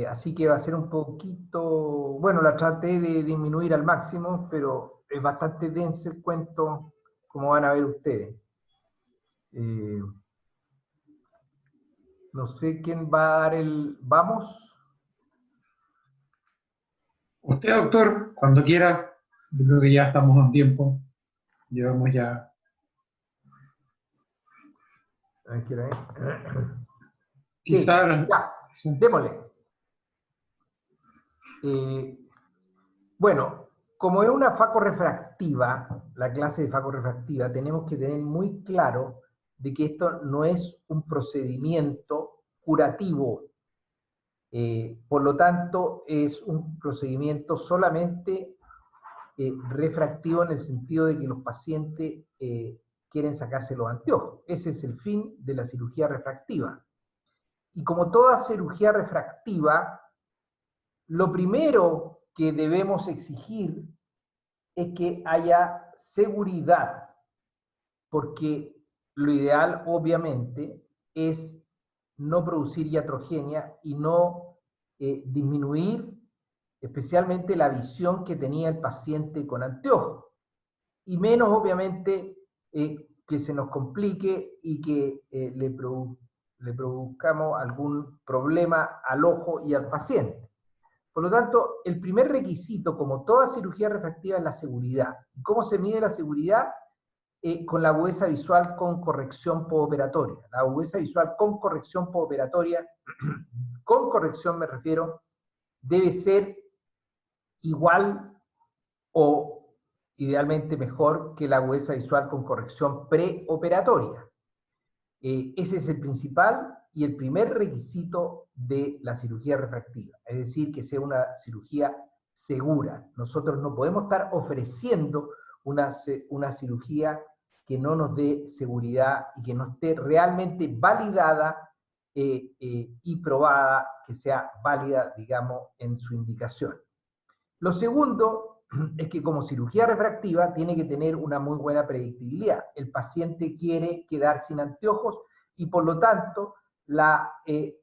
Así que va a ser un poquito, bueno, la traté de disminuir al máximo, pero es bastante denso el cuento, como van a ver ustedes. Eh, no sé quién va a dar el vamos. Usted, doctor, cuando quiera, yo creo que ya estamos en tiempo. Llevamos ya. Quiero ver. Sí, Quizás. ya, démosle. Eh, bueno, como es una facorrefractiva, la clase de facorrefractiva, tenemos que tener muy claro de que esto no es un procedimiento curativo. Por lo tanto, es un procedimiento solamente refractivo en el sentido de que los pacientes quieren sacarse los anteojos. Ese es el fin de la cirugía refractiva. Y como toda cirugía refractiva, lo primero que debemos exigir es que haya seguridad, porque lo ideal, obviamente, es no producir iatrogenia y no disminuir especialmente la visión que tenía el paciente con anteojos. Y menos, obviamente, que se nos complique y que le produzcamos algún problema al ojo y al paciente. Por lo tanto, el primer requisito, como toda cirugía refractiva, es la seguridad. ¿Y cómo se mide la seguridad? Con la agudeza visual con corrección postoperatoria. La agudeza visual con corrección postoperatoria, con corrección me refiero, debe ser igual o idealmente mejor que la agudeza visual con corrección preoperatoria. Ese es el principal y el primer requisito de la cirugía refractiva, es decir, que sea una cirugía segura. Nosotros no podemos estar ofreciendo una cirugía que no nos dé seguridad y que no esté realmente validada y probada, que sea válida, digamos, en su indicación. Lo segundo es que como cirugía refractiva tiene que tener una muy buena predictibilidad. El paciente quiere quedar sin anteojos y por lo tanto la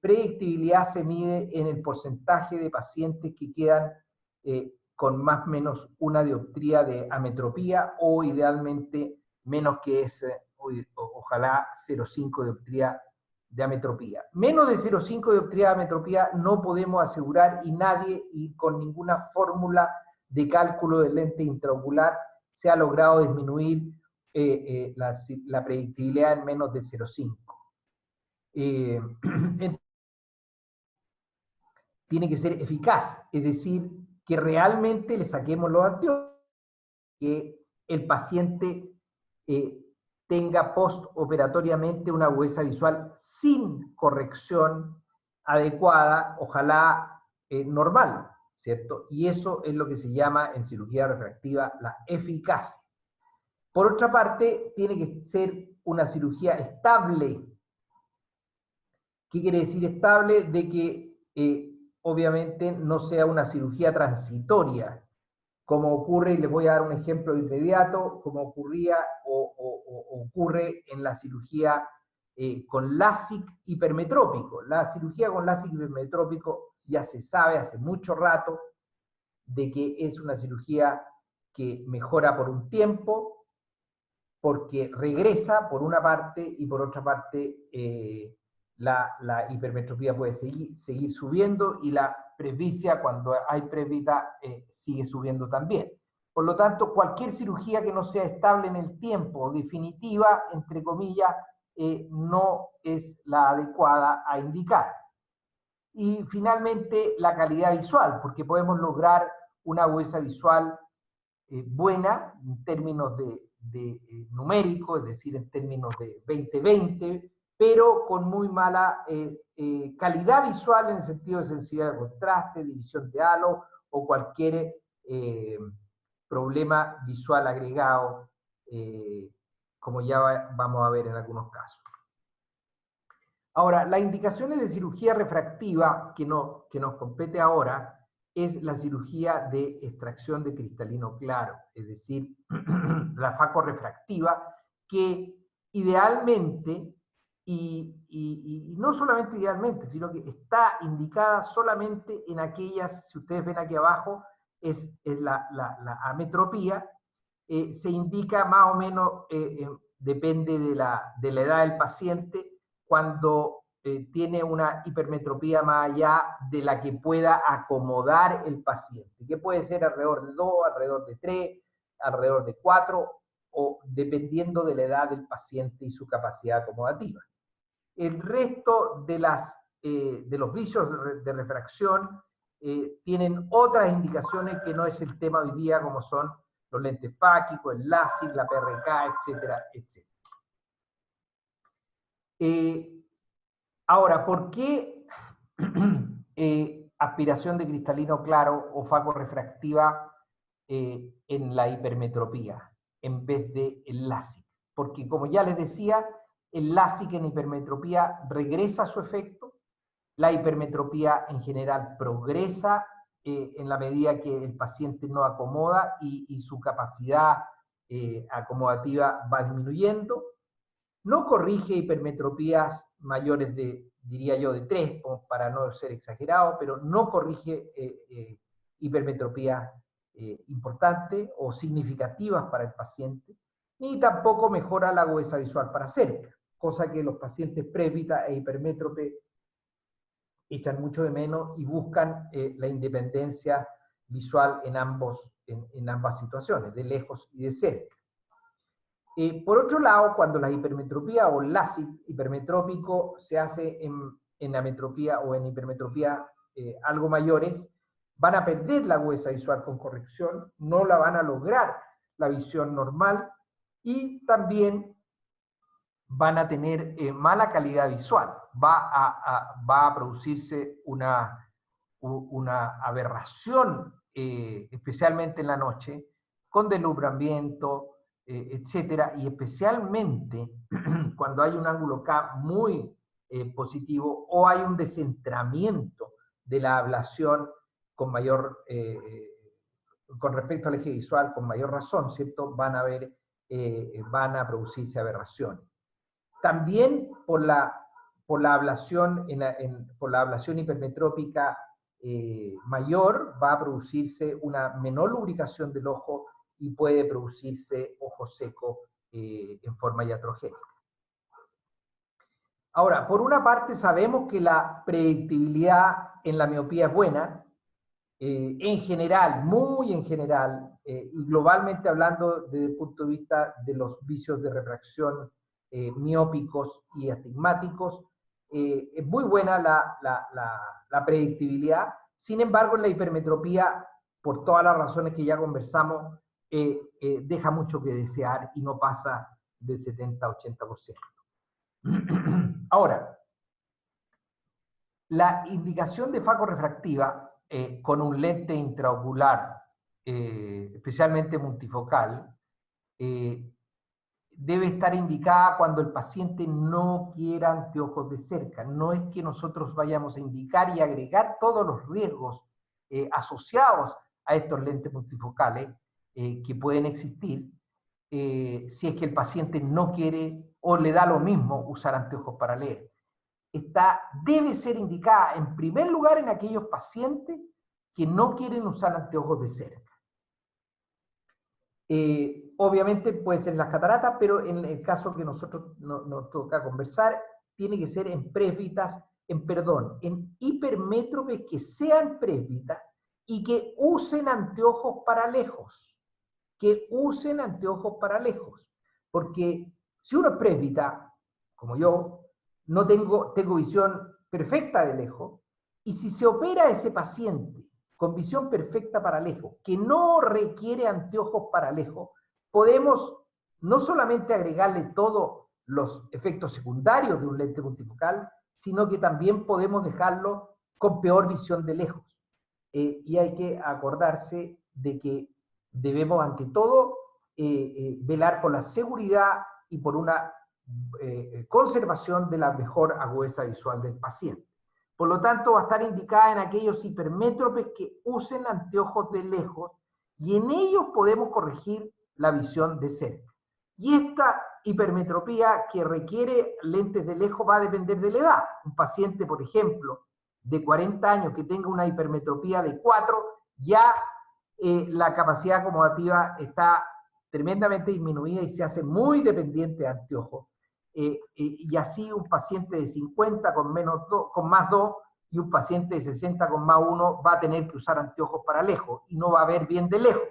predictibilidad se mide en el porcentaje de pacientes que quedan con más o menos una dioptría de ametropía o idealmente menos que ese, ojalá 0,5 dioptría de ametropía. Menos de 0,5 dioptría de ametropía no podemos asegurar y nadie y con ninguna fórmula de cálculo de lente intraocular se ha logrado disminuir la predictibilidad en menos de 0,5. Tiene que ser eficaz, es decir, que realmente le saquemos los anteojos, que el paciente tenga postoperatoriamente una agudeza visual sin corrección adecuada, ojalá normal, ¿cierto? Y eso es lo que se llama en cirugía refractiva la eficacia. Por otra parte, tiene que ser una cirugía estable. ¿Qué quiere decir estable? De que obviamente no sea una cirugía transitoria, como ocurre, y les voy a dar un ejemplo inmediato, como ocurría o ocurre en la cirugía con LASIK hipermetrópico. La cirugía con LASIK hipermetrópico ya se sabe hace mucho rato de que es una cirugía que mejora por un tiempo, porque regresa por una parte y por otra parte la hipermetropía puede seguir subiendo y la presbicia, cuando hay presbita, sigue subiendo también. Por lo tanto, cualquier cirugía que no sea estable en el tiempo, definitiva, entre comillas, no es la adecuada a indicar. Y finalmente, la calidad visual, porque podemos lograr una agudeza visual buena en términos de numérico, es decir, en términos de 20-20, pero con muy mala calidad visual en el sentido de sensibilidad de contraste, división de halo o cualquier problema visual agregado, como ya vamos a ver en algunos casos. Ahora, las indicaciones de cirugía refractiva que nos compete ahora es la cirugía de extracción de cristalino claro, es decir, la facorrefractiva, que idealmente y no solamente idealmente, sino que está indicada solamente en aquellas, si ustedes ven aquí abajo, es la ametropía, se indica más o menos, depende de la edad del paciente, cuando tiene una hipermetropía más allá de la que pueda acomodar el paciente, que puede ser alrededor de 2, alrededor de 3, alrededor de 4, o dependiendo de la edad del paciente y su capacidad acomodativa. El resto de los vicios de refracción tienen otras indicaciones que no es el tema hoy día, como son los lentes fáquicos, el LASIK, la PRK, etcétera, etcétera. Ahora, ¿por qué aspiración de cristalino claro o facorrefractiva en la hipermetropía en vez de el LASIK? Porque, como ya les decía, el LASIK en hipermetropía regresa a su efecto, la hipermetropía en general progresa en la medida que el paciente no acomoda y su capacidad acomodativa va disminuyendo. No corrige hipermetropías mayores de, diría yo, de 3, para no ser exagerado, pero no corrige hipermetropías importantes o significativas para el paciente, ni tampoco mejora la agudeza visual para cerca, cosa que los pacientes presbítas e hipermétropes echan mucho de menos y buscan la independencia visual en ambas situaciones, de lejos y de cerca. Por otro lado, cuando la hipermetropía o el LASIK hipermetrópico se hace en ametropía o en hipermetropía algo mayores, van a perder la agudeza visual con corrección, no la van a lograr la visión normal y también van a tener mala calidad visual. Va a producirse una aberración, especialmente en la noche, con deslumbramiento, etcétera, y especialmente cuando hay un ángulo K muy positivo o hay un descentramiento de la ablación con mayor, con respecto al eje visual, con mayor razón, ¿cierto? Van a producirse aberraciones. También por la ablación, por la ablación hipermetrópica mayor, va a producirse una menor lubricación del ojo y puede producirse ojo seco en forma iatrogénica. Ahora, por una parte sabemos que la predictibilidad en la miopía es buena, en general, muy en general, y globalmente hablando desde el punto de vista de los vicios de refracción miópicos y astigmáticos, es muy buena la predictibilidad. Sin embargo, en la hipermetropía, por todas las razones que ya conversamos, deja mucho que desear y no pasa del 70-80%. Ahora, la indicación de facorrefractiva con un lente intraocular, especialmente multifocal, debe estar indicada cuando el paciente no quiera anteojos de cerca. No es que nosotros vayamos a indicar y agregar todos los riesgos asociados a estos lentes multifocales que pueden existir, si es que el paciente no quiere o le da lo mismo usar anteojos para leer. Debe ser indicada en primer lugar en aquellos pacientes que no quieren usar anteojos de cerca. Obviamente puede ser en las cataratas, pero en el caso que nosotros nos toca conversar, tiene que ser en presbitas, en hipermétropes que sean presbitas y que usen anteojos para lejos. Que usen anteojos para lejos. Porque si uno es presbita, como yo, no tengo visión perfecta de lejos, y si se opera a ese paciente con visión perfecta para lejos, que no requiere anteojos para lejos, podemos no solamente agregarle todos los efectos secundarios de un lente multifocal, sino que también podemos dejarlo con peor visión de lejos. Y hay que acordarse de que debemos, ante todo, velar por la seguridad y por una conservación de la mejor agudeza visual del paciente. Por lo tanto, va a estar indicada en aquellos hipermétropes que usen anteojos de lejos y en ellos podemos corregir la visión de cerca. Y esta hipermetropía que requiere lentes de lejos va a depender de la edad. Un paciente, por ejemplo, de 40 años que tenga una hipermetropía de 4, ya la capacidad acomodativa está tremendamente disminuida y se hace muy dependiente de anteojos. Y así un paciente de 50 con más 2 y un paciente de 60 con más 1 va a tener que usar anteojos para lejos y no va a ver bien de lejos.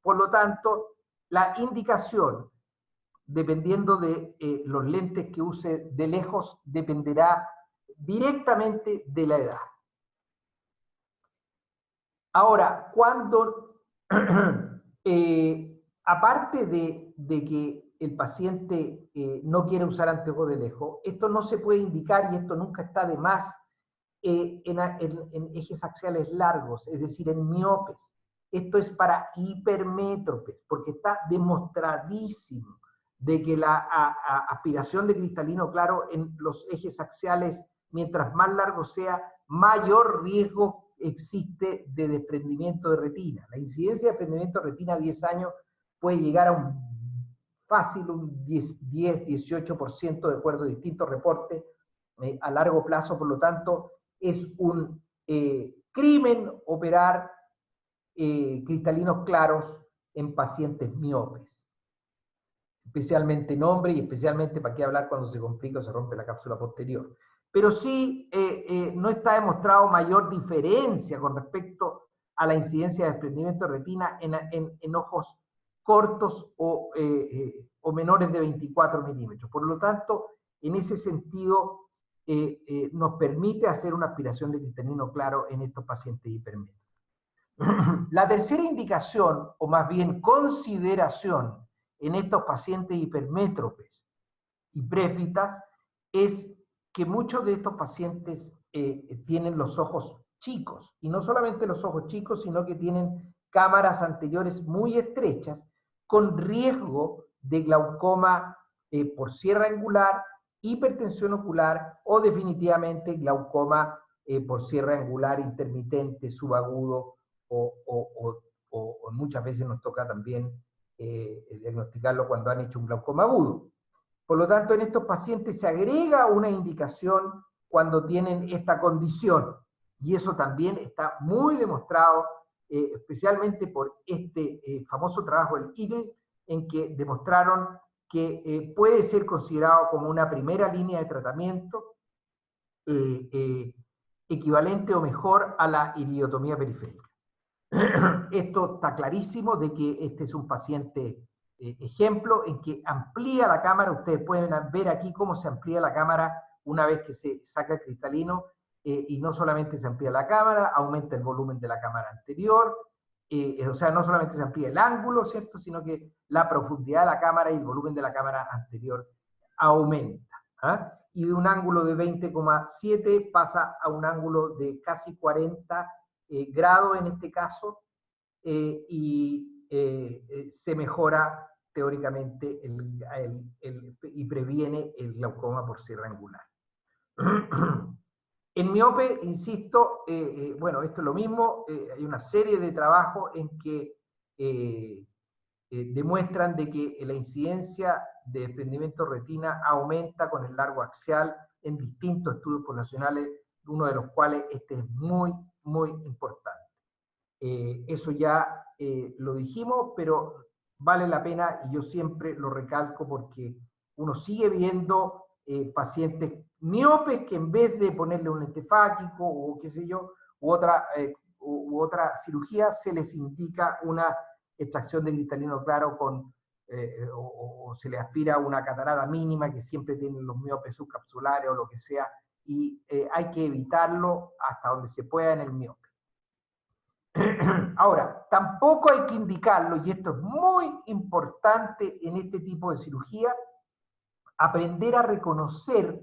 Por lo tanto, la indicación, dependiendo de los lentes que use de lejos, dependerá directamente de la edad. Ahora, cuando, aparte de que el paciente no quiere usar anteojos de lejos, esto no se puede indicar y esto nunca está de más en ejes axiales largos, es decir, en miopes. Esto es para hipermétropes, porque está demostradísimo de que la aspiración de cristalino claro en los ejes axiales, mientras más largo sea, mayor riesgo existe de desprendimiento de retina. La incidencia de desprendimiento de retina a 10 años puede llegar a un fácil, un 10-18% de acuerdo a distintos reportes a largo plazo. Por lo tanto, es un crimen operar cristalinos claros en pacientes miopes, especialmente en hombres y especialmente, para qué hablar cuando se complica o se rompe la cápsula posterior. Pero sí no está demostrado mayor diferencia con respecto a la incidencia de desprendimiento de retina en ojos cortos o menores de 24 milímetros. Por lo tanto, en ese sentido, nos permite hacer una aspiración de cristalino claro en estos pacientes hipermétropes. La tercera indicación, o más bien consideración, en estos pacientes hipermétropes y préfitas, es que muchos de estos pacientes tienen los ojos chicos, y no solamente los ojos chicos, sino que tienen cámaras anteriores muy estrechas, con riesgo de glaucoma por cierre angular, hipertensión ocular o definitivamente glaucoma por cierre angular intermitente, subagudo, o muchas veces nos toca también diagnosticarlo cuando han hecho un glaucoma agudo. Por lo tanto, en estos pacientes se agrega una indicación cuando tienen esta condición, y eso también está muy demostrado, especialmente por este famoso trabajo del Eagle, en que demostraron que puede ser considerado como una primera línea de tratamiento equivalente o mejor a la iridotomía periférica. Esto está clarísimo de que este es un paciente ejemplo en que amplía la cámara. Ustedes pueden ver aquí cómo se amplía la cámara una vez que se saca el cristalino, y no solamente se amplía la cámara, aumenta el volumen de la cámara anterior, o sea, no solamente se amplía el ángulo, ¿cierto?, sino que la profundidad de la cámara y el volumen de la cámara anterior aumenta. ¿Ah? Y de un ángulo de 20,7 pasa a un ángulo de casi 40 grados en este caso, y se mejora teóricamente y previene el glaucoma por cierre angular. En miope, insisto, bueno, esto es lo mismo, hay una serie de trabajos en que demuestran de que la incidencia de desprendimiento de retina aumenta con el largo axial en distintos estudios poblacionales, uno de los cuales este es muy, muy importante. Eso ya lo dijimos, pero vale la pena, y yo siempre lo recalco porque uno sigue viendo pacientes miopes que en vez de ponerle un lente fáquico o qué sé yo, u otra cirugía, se les indica una extracción de cristalino claro o se le aspira a una catarata mínima que siempre tienen los miopes subcapsulares o lo que sea, y hay que evitarlo hasta donde se pueda en el miope. Ahora, tampoco hay que indicarlo, y esto es muy importante en este tipo de cirugía, aprender a reconocer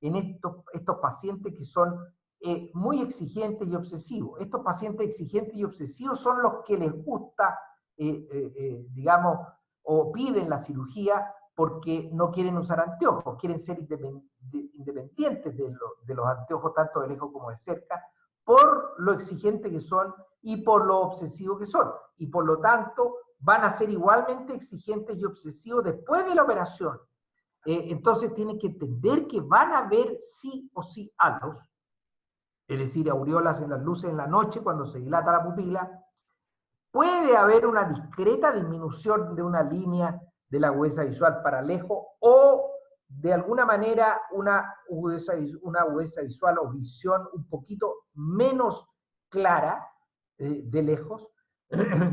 en estos pacientes que son muy exigentes y obsesivos. Estos pacientes exigentes y obsesivos son los que les gusta, digamos, o piden la cirugía porque no quieren usar anteojos, quieren ser independientes de los anteojos tanto de lejos como de cerca, por lo exigente que son y por lo obsesivo que son. Y por lo tanto van a ser igualmente exigentes y obsesivos después de la operación. Entonces tienen que entender que van a ver sí o sí halos, es decir, aureolas en las luces en la noche cuando se dilata la pupila. Puede haber una discreta disminución de una línea de la agudeza visual para lejos o de alguna manera una agudeza visual o visión un poquito menos clara de lejos.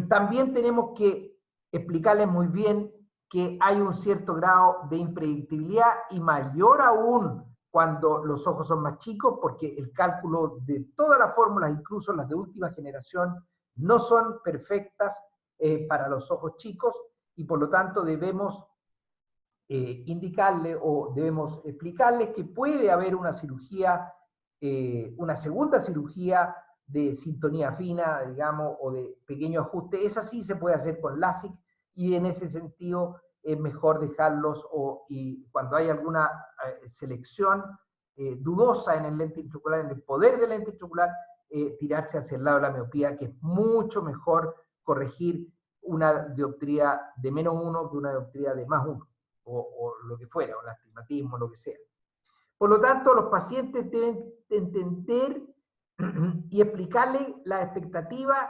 También tenemos que explicarles muy bien que hay un cierto grado de impredictibilidad y mayor aún cuando los ojos son más chicos, porque el cálculo de todas las fórmulas, incluso las de última generación, no son perfectas para los ojos chicos y por lo tanto debemos indicarle o debemos explicarles que puede haber una cirugía, una segunda cirugía de sintonía fina, digamos, o de pequeño ajuste. Esa sí se puede hacer con LASIK y en ese sentido es mejor dejarlos y cuando hay alguna selección dudosa en el lente intraocular, en el poder del lente intraocular, tirarse hacia el lado de la miopía, que es mucho mejor corregir una dioptría de -1 que una dioptría de +1, o lo que fuera, o el astigmatismo, lo que sea. Por lo tanto, los pacientes deben entender y explicarles las expectativas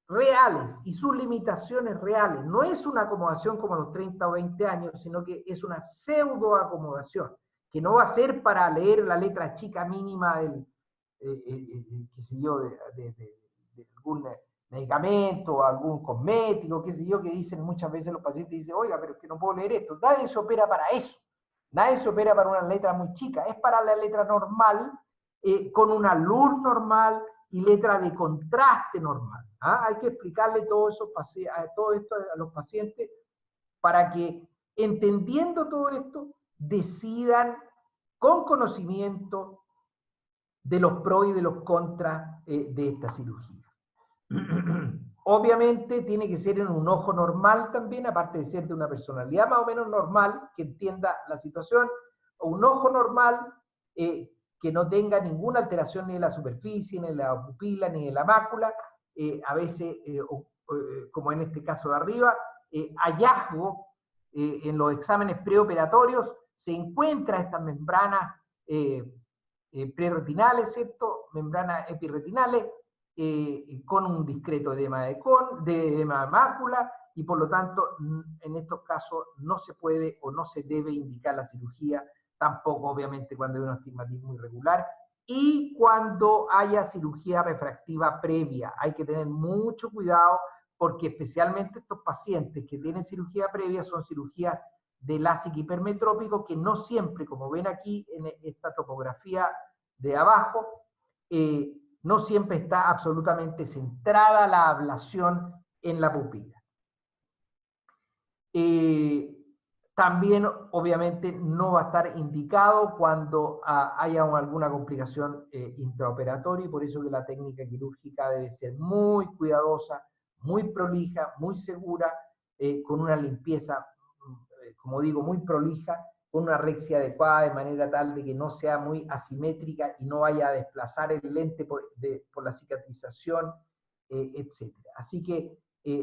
reales y sus limitaciones reales. No es una acomodación como a los 30 o 20 años, sino que es una pseudo-acomodación, que no va a ser para leer la letra chica mínima del, qué sé yo, de algún medicamento, algún cosmético, qué sé yo, que dicen muchas veces los pacientes, dicen, oiga, pero es que no puedo leer esto. Nadie se opera para eso. Nadie se opera para una letra muy chica. Es para la letra normal, con una luz normal y letra de contraste normal. ¿Ah? Hay que explicarle todo esto a los pacientes para que, entendiendo todo esto, decidan con conocimiento de los pros y de los contras de esta cirugía. Obviamente tiene que ser en un ojo normal también, aparte de ser de una personalidad más o menos normal, que entienda la situación, o un ojo normal que no tenga ninguna alteración ni de la superficie, ni de la pupila, ni de la mácula, a veces, como en este caso de arriba, hallazgo en los exámenes preoperatorios, se encuentra estas membranas preretinales, ¿cierto? Membranas epirretinales, con un discreto edema de mácula, y por lo tanto, en estos casos no se puede o no se debe indicar la cirugía, tampoco obviamente cuando hay un astigmatismo irregular, y cuando haya cirugía refractiva previa. Hay que tener mucho cuidado porque especialmente estos pacientes que tienen cirugía previa son cirugías de LASIK hipermetrópico que no siempre, como ven aquí en esta topografía de abajo, no siempre está absolutamente centrada la ablación en la pupila. También, obviamente, no va a estar indicado cuando haya alguna complicación intraoperatoria, y por eso que la técnica quirúrgica debe ser muy cuidadosa, muy prolija, muy segura, con una limpieza, como digo, muy prolija, con una rexia adecuada, de manera tal de que no sea muy asimétrica y no vaya a desplazar el lente por la cicatrización, etc. Así que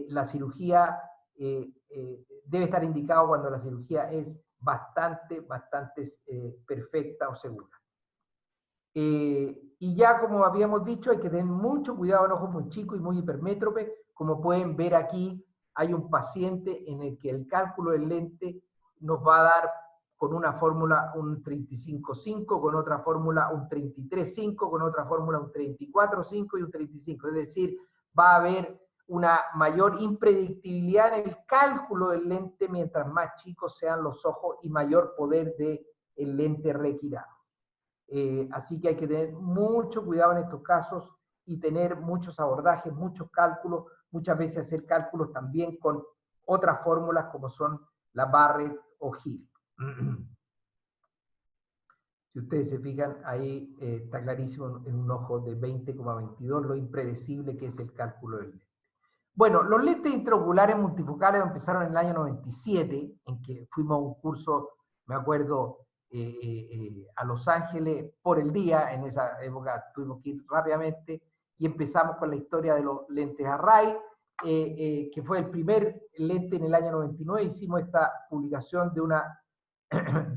la cirugía debe estar indicado cuando la cirugía es bastante perfecta o segura. Y ya como habíamos dicho, hay que tener mucho cuidado en ojos muy chicos y muy hipermétropes. Como pueden ver aquí, hay un paciente en el que el cálculo del lente nos va a dar con una fórmula un 35,5, con otra fórmula un 33,5, con otra fórmula un 34,5 y un 35. Es decir, va a haber una mayor impredictibilidad en el cálculo del lente mientras más chicos sean los ojos y mayor poder del lente requirado. Así que hay que tener mucho cuidado en estos casos y tener muchos abordajes, muchos cálculos, muchas veces hacer cálculos también con otras fórmulas como son la Barrett o Hill. Si ustedes se fijan, ahí está clarísimo en un ojo de 20,22 lo impredecible que es el cálculo del lente. Bueno, los lentes intraoculares multifocales empezaron en el año 97, en que fuimos a un curso, me acuerdo, a Los Ángeles por el día. En esa época tuvimos que ir rápidamente y empezamos con la historia de los lentes Array, que fue el primer lente en el año 99. Hicimos esta publicación de una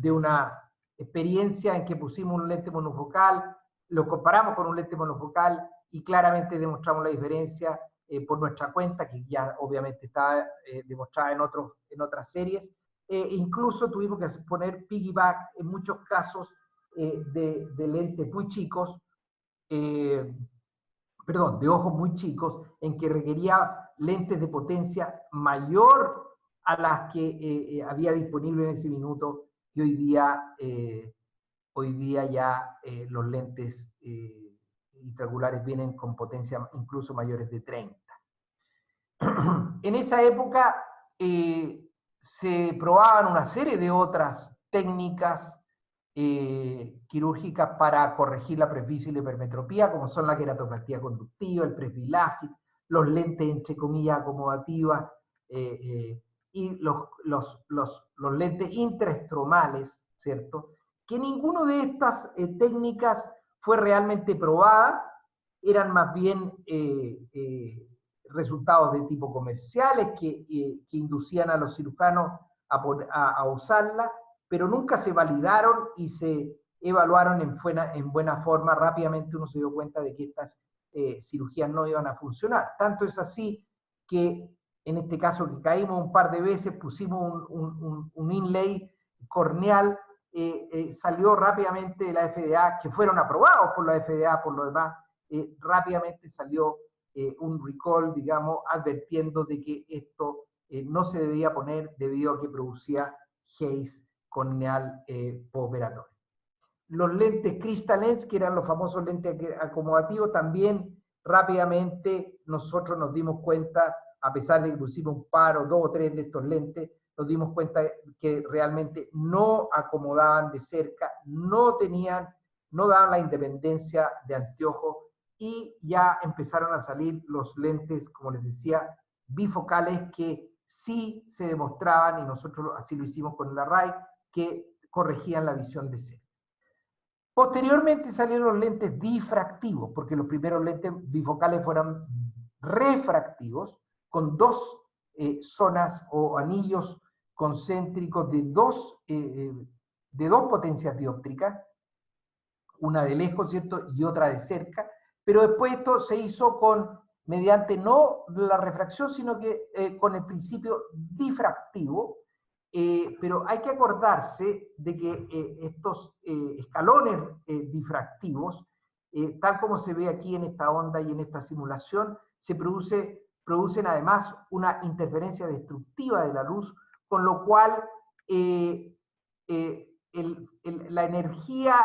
de una experiencia en que pusimos un lente monofocal, lo comparamos con un lente monofocal y claramente demostramos la diferencia por nuestra cuenta, que ya obviamente está demostrada en otras series. Incluso tuvimos que poner piggyback en muchos casos de lentes muy chicos, perdón, de ojos muy chicos, en que requería lentes de potencia mayor a las que había disponible en ese minuto, y hoy día ya los lentes intraoculares vienen con potencia incluso mayores de 30. En esa época se probaban una serie de otras técnicas quirúrgicas para corregir la presbicia y la hipermetropía, como son la queratoplastia conductiva, el presbilásic, los lentes entre comillas acomodativas y los lentes intraestromales, ¿cierto? Que ninguno de estas técnicas fue realmente probada, eran más bien resultados de tipo comerciales que inducían a los cirujanos a usarla, pero nunca se validaron y se evaluaron en buena forma. Rápidamente uno se dio cuenta de que estas cirugías no iban a funcionar. Tanto es así que en este caso que caímos un par de veces, pusimos un inlay corneal, salió rápidamente de la FDA, que fueron aprobados por la FDA por lo demás, rápidamente salió un recall, digamos, advirtiendo de que esto no se debía poner debido a que producía haze corneal postoperatorio. Los lentes Crystal Lens, que eran los famosos lentes acomodativos, también rápidamente nosotros nos dimos cuenta, a pesar de que pusimos un par o 2 o 3 de estos lentes, nos dimos cuenta que realmente no acomodaban de cerca, no daban la independencia de anteojo, y ya empezaron a salir los lentes, como les decía, bifocales, que sí se demostraban, y nosotros así lo hicimos con el Array, que corregían la visión de cerca. Posteriormente salieron los lentes difractivos, porque los primeros lentes bifocales fueron refractivos, con dos zonas o anillos concéntricos de dos potencias dióptricas, una de lejos, ¿cierto?, y otra de cerca, pero después esto se hizo mediante no la refracción, sino que con el principio difractivo, pero hay que acordarse de que estos escalones difractivos, tal como se ve aquí en esta onda y en esta simulación, producen además una interferencia destructiva de la luz, con lo cual la energía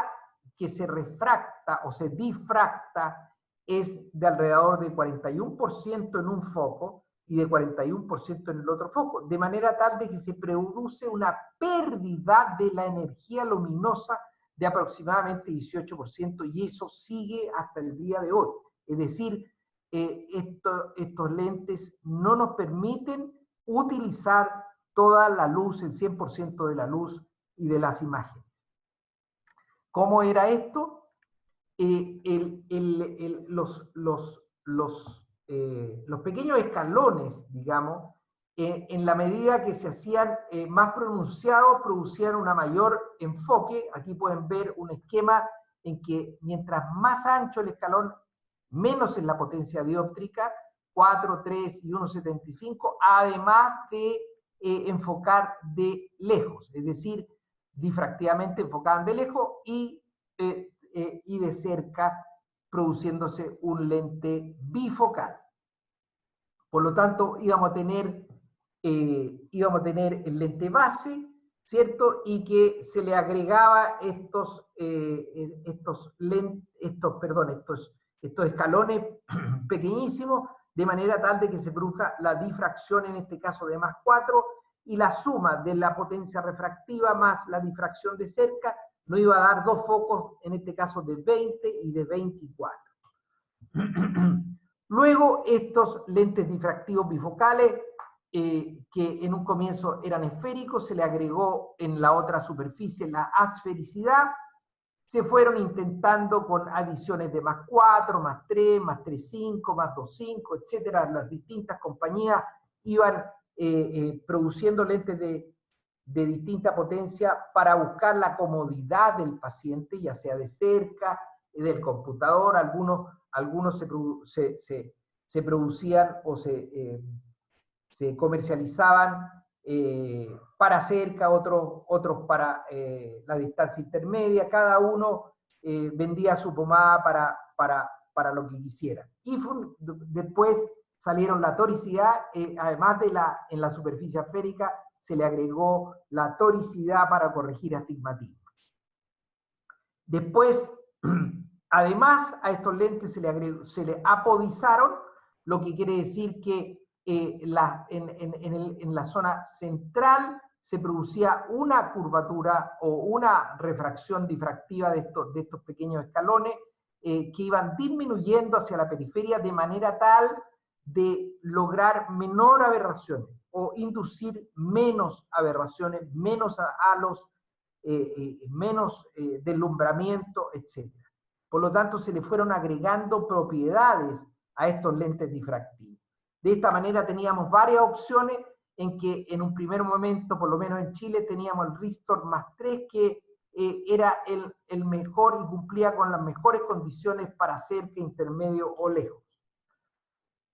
que se refracta o se difracta es de alrededor de 41% en un foco y de 41% en el otro foco, de manera tal de que se produce una pérdida de la energía luminosa de aproximadamente 18%, y eso sigue hasta el día de hoy. Es decir, estos lentes no nos permiten utilizar toda la luz, el 100% de la luz y de las imágenes. ¿Cómo era esto? Los pequeños escalones, digamos, en la medida que se hacían más pronunciados, producían una mayor enfoque. Aquí pueden ver un esquema en que mientras más ancho el escalón, menos es la potencia dióptrica, 4, 3 y 1,75, además de enfocar de lejos, es decir, difractivamente enfocaban de lejos y de cerca, produciéndose un lente bifocal. Por lo tanto, íbamos a tener el lente base, ¿cierto? Y que se le agregaba estos escalones pequeñísimos, de manera tal de que se produzca la difracción, en este caso de más 4, y la suma de la potencia refractiva más la difracción de cerca nos iba a dar dos focos, en este caso de 20 y de 24. Luego, estos lentes difractivos bifocales, que en un comienzo eran esféricos, se le agregó en la otra superficie la asfericidad, se fueron intentando con adiciones de más 4, más 3, más 3,5, más 2,5, etcétera. Las distintas compañías iban produciendo lentes de distinta potencia para buscar la comodidad del paciente, ya sea de cerca, del computador. Algunos se producían o se comercializaban para cerca, otros para la distancia intermedia. Cada uno vendía su pomada para lo que quisiera. Y después salieron la toricidad, además de en la superficie esférica, se le agregó la toricidad para corregir astigmatismo. Después, además, a estos lentes se le apodizaron, lo que quiere decir que en la zona central se producía una curvatura o una refracción difractiva de estos pequeños escalones que iban disminuyendo hacia la periferia de manera tal de lograr menor aberraciones o inducir menos aberraciones, menos halos, menos deslumbramiento, etc. Por lo tanto, se le fueron agregando propiedades a estos lentes difractivos. De esta manera teníamos varias opciones en que en un primer momento, por lo menos en Chile, teníamos el Ristor más 3, que era el mejor y cumplía con las mejores condiciones para cerca, intermedio o lejos.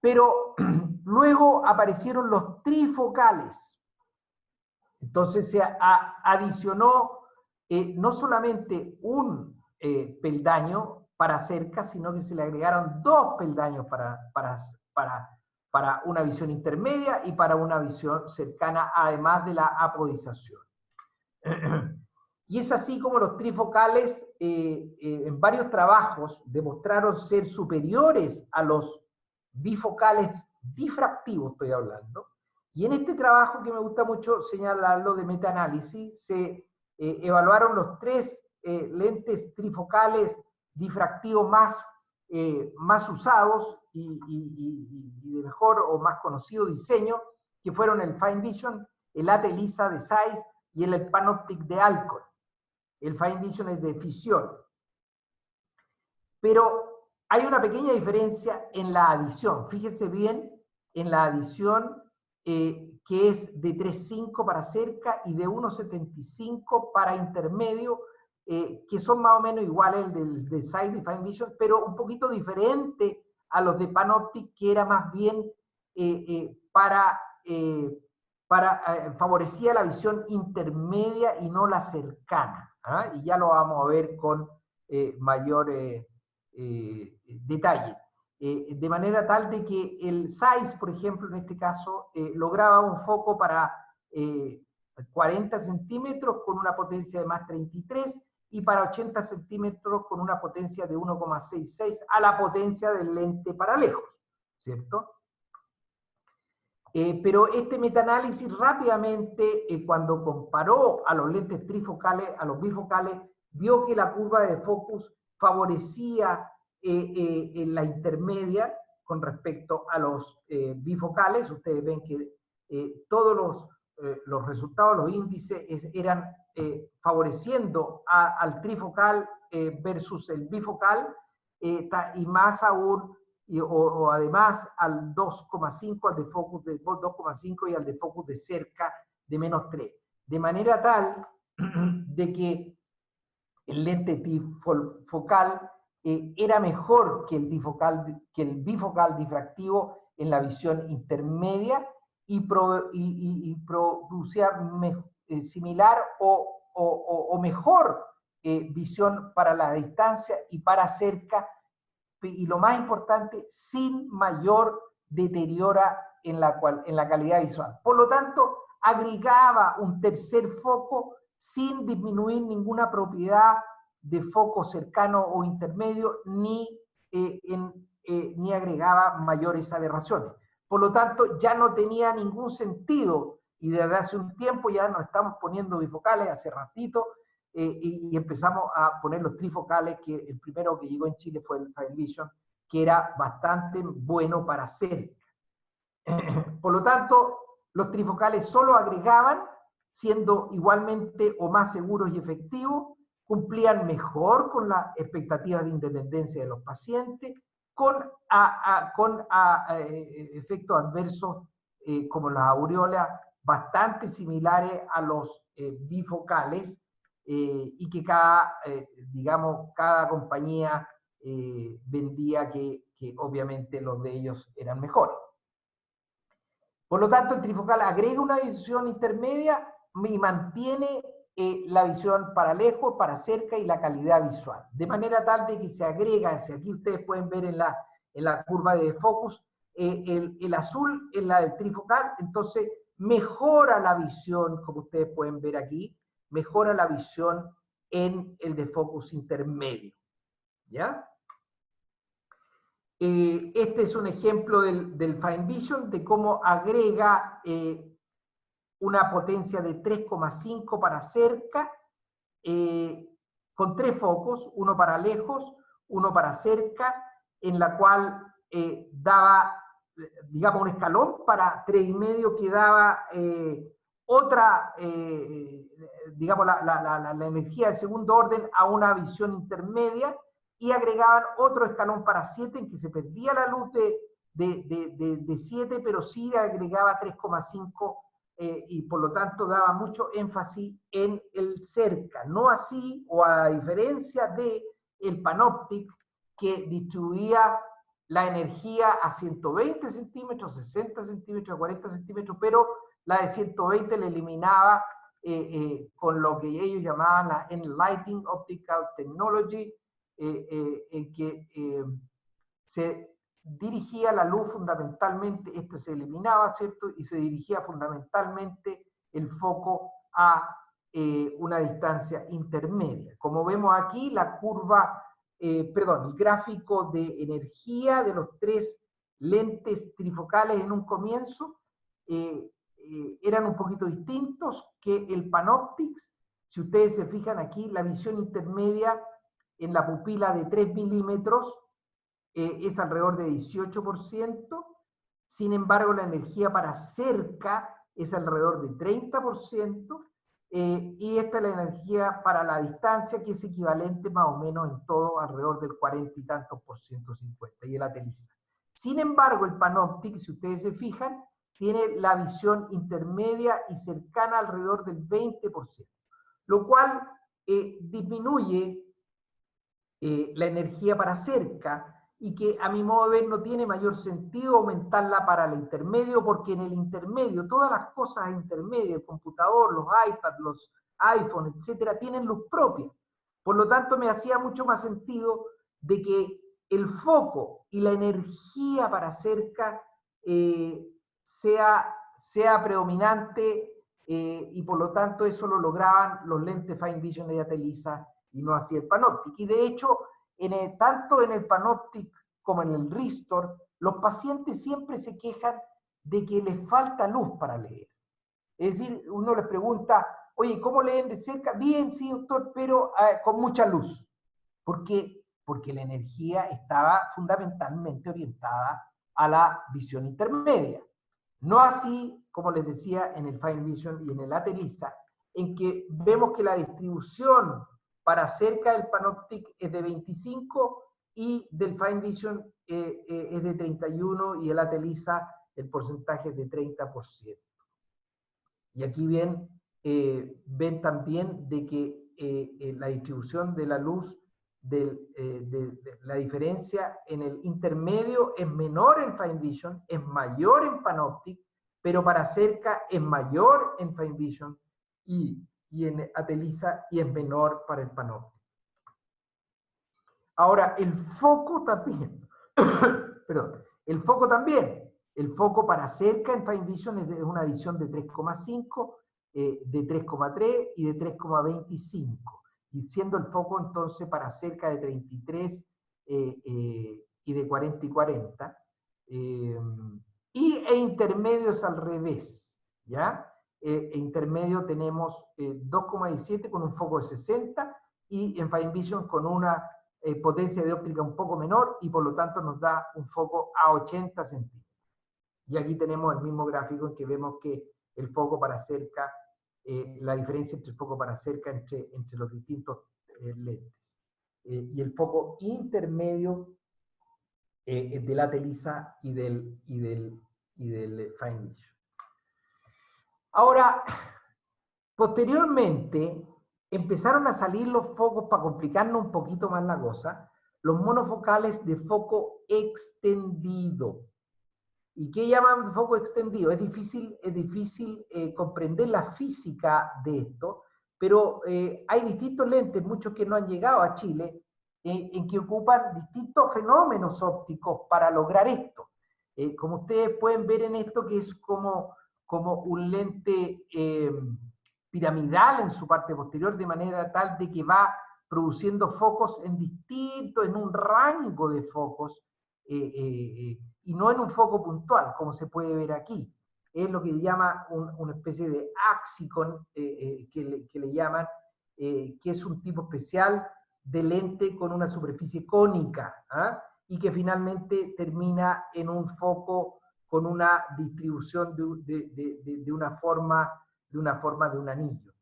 Pero luego aparecieron los trifocales. Entonces se adicionó no solamente un peldaño para cerca, sino que se le agregaron 2 peldaños para una visión intermedia y para una visión cercana, además de la apodización. Y es así como los trifocales en varios trabajos demostraron ser superiores a los bifocales difractivos, estoy hablando. Y en este trabajo, que me gusta mucho señalarlo, de metaanálisis, se evaluaron los 3 lentes trifocales difractivos más usados y de mejor o más conocido diseño, que fueron el Fine Vision, el AT ELISA de Zeiss y el Panoptic de Alcon. El Fine Vision es de fisión. Pero hay una pequeña diferencia en la adición. Fíjese bien en la adición que es de 3.5 para cerca y de 1.75 para intermedio, que son más o menos iguales el de Zeiss y Fine Vision, pero un poquito diferente a los de Panoptic, que era más bien favorecía la visión intermedia y no la cercana. ¿Ah? Y ya lo vamos a ver con mayor detalle. De manera tal de que el Zeiss, por ejemplo, en este caso, lograba un foco para 40 centímetros con una potencia de más 33 y para 80 centímetros con una potencia de 1,66 a la potencia del lente para lejos, ¿cierto? Pero este metaanálisis rápidamente, cuando comparó a los lentes trifocales, a los bifocales, vio que la curva de focus favorecía en la intermedia con respecto a los bifocales. Ustedes ven que todos los resultados, los índices, eran favoreciendo al trifocal versus el bifocal, y más aún, o además al 2,5, al de focus de 2,5 y al de focus de cerca de menos 3. De manera tal de que el lente trifocal era mejor que el bifocal difractivo en la visión intermedia y producía similar o mejor visión para la distancia y para cerca, y lo más importante, sin mayor deterioro en la calidad visual. Por lo tanto, agregaba un tercer foco sin disminuir ninguna propiedad de foco cercano o intermedio, ni agregaba mayores aberraciones. Por lo tanto, ya no tenía ningún sentido, y desde hace un tiempo ya nos estamos poniendo bifocales, hace ratito, y empezamos a poner los trifocales, que el primero que llegó en Chile fue el Fine Vision, que era bastante bueno para cerca. Por lo tanto, los trifocales solo agregaban, siendo igualmente o más seguros y efectivos, cumplían mejor con las expectativas de independencia de los pacientes, con efectos adversos como las aureolas bastante similares a los bifocales, y que cada compañía vendía que obviamente los de ellos eran mejores. Por lo tanto, el trifocal agrega una visión intermedia y mantiene la visión para lejos, para cerca y la calidad visual. De manera tal de que se agrega, si aquí ustedes pueden ver en la curva de focus, el azul en la del trifocal, entonces mejora la visión, como ustedes pueden ver aquí, mejora la visión en el de focus intermedio. ¿Ya? Este es un ejemplo del Fine Vision, de cómo agrega una potencia de 3,5 para cerca, con 3 focos, uno para lejos, uno para cerca, en la cual daba, digamos, un escalón para 3,5 que daba otra, digamos, la energía de segundo orden a una visión intermedia, y agregaban otro escalón para 7 en que se perdía la luz de 7, pero sí agregaba 3,5, y por lo tanto daba mucho énfasis en el cerca, no así, o a diferencia de el Panoptic, que distribuía la energía a 120 centímetros, 60 centímetros, 40 centímetros, pero la de 120 le eliminaba con lo que ellos llamaban la Enlightened Optical Technology, en que se dirigía la luz fundamentalmente, esto se eliminaba, ¿cierto? Y se dirigía fundamentalmente el foco a una distancia intermedia. Como vemos aquí, la curva, el gráfico de energía de los 3 lentes trifocales en un comienzo eran un poquito distintos que el Panoptix. Si ustedes se fijan aquí, la visión intermedia en la pupila de 3 milímetros es alrededor de 18%, sin embargo la energía para cerca es alrededor de 30%, y esta es la energía para la distancia, que es equivalente más o menos en todo alrededor del 40 y tantos por ciento, 50, y el Atelisa. Sin embargo, el Panoptic, si ustedes se fijan, tiene la visión intermedia y cercana alrededor del 20%, lo cual disminuye la energía para cerca, y que a mi modo de ver no tiene mayor sentido aumentarla para el intermedio, porque en el intermedio, todas las cosas intermedias, el computador, los iPads, los iPhone, etcétera, tienen luz propia. Por lo tanto, me hacía mucho más sentido de que el foco y la energía para cerca sea predominante, y por lo tanto eso lo lograban los lentes Fine Vision de Atelisa y no así el Panoptic. Y de hecho, tanto en el Panoptic como en el Ristor, los pacientes siempre se quejan de que les falta luz para leer. Es decir, uno les pregunta, oye, ¿cómo leen de cerca? Bien, sí, doctor, pero con mucha luz. ¿Por qué? Porque la energía estaba fundamentalmente orientada a la visión intermedia. No así, como les decía, en el Fine Vision y en el Atelisa, en que vemos que la distribución para cerca del Panoptic es de 25 y del Fine Vision es de 31, y el Atelisa el porcentaje es de 30%. Y aquí ven también de que la distribución de la luz, de la diferencia en el intermedio es menor en Fine Vision, es mayor en Panoptic, pero para cerca es mayor en Fine Vision y en Atelisa, y es menor para el Panoptic. Ahora, el foco también, perdón, el foco también. El foco para cerca en Fine Vision es una adición de 3,5, de 3,3 y de 3,25. Y siendo el foco entonces para cerca de 33 y de 40 y 40. E intermedios al revés, ¿ya? Intermedio tenemos 2,17 con un foco de 60, y en Fine Vision con una potencia de óptica un poco menor, y por lo tanto nos da un foco a 80 centímetros. Y aquí tenemos el mismo gráfico en que vemos que el foco para cerca, la diferencia entre el foco para cerca entre los distintos lentes. Y el foco intermedio del Atelisa y del Fine Vision. Ahora, posteriormente, empezaron a salir los focos, para complicarnos un poquito más la cosa, los monofocales de foco extendido. ¿Y qué llaman foco extendido? Es difícil comprender la física de esto, pero hay distintos lentes, muchos que no han llegado a Chile, en que ocupan distintos fenómenos ópticos para lograr esto. Como ustedes pueden ver en esto, que es como un lente piramidal en su parte posterior, de manera tal de que va produciendo focos en un rango de focos, y no en un foco puntual, como se puede ver aquí. Es lo que llama una especie de axicon, que le llaman, que es un tipo especial de lente con una superficie cónica, ¿ah? Y que finalmente termina en un foco con una distribución de una forma de un anillo.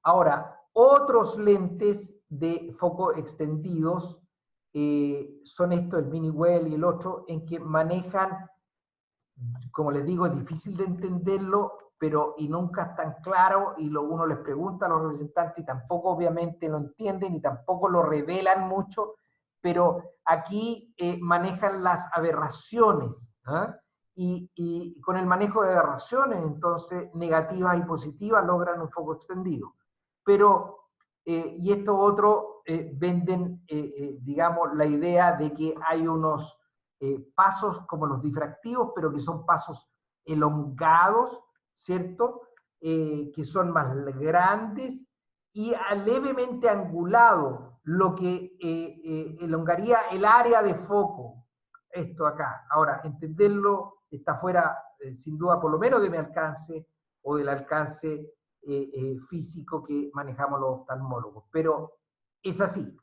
Ahora, otros lentes de foco extendidos son estos, el Mini Well y el otro, en que manejan, como les digo, es difícil de entenderlo, pero y nunca es tan claro, y uno les pregunta a los representantes y tampoco obviamente lo entienden y tampoco lo revelan mucho, pero aquí manejan las aberraciones, ¿eh? Y con el manejo de aberraciones, entonces, negativas y positivas, logran un foco extendido. Pero, y estos otros venden, digamos, la idea de que hay unos pasos como los difractivos, pero que son pasos elongados, ¿cierto? Que son más grandes y levemente angulados, lo que elongaría el área de foco. Esto acá. Ahora, entenderlo está fuera, sin duda, por lo menos de mi alcance o del alcance físico que manejamos los oftalmólogos. Pero es así.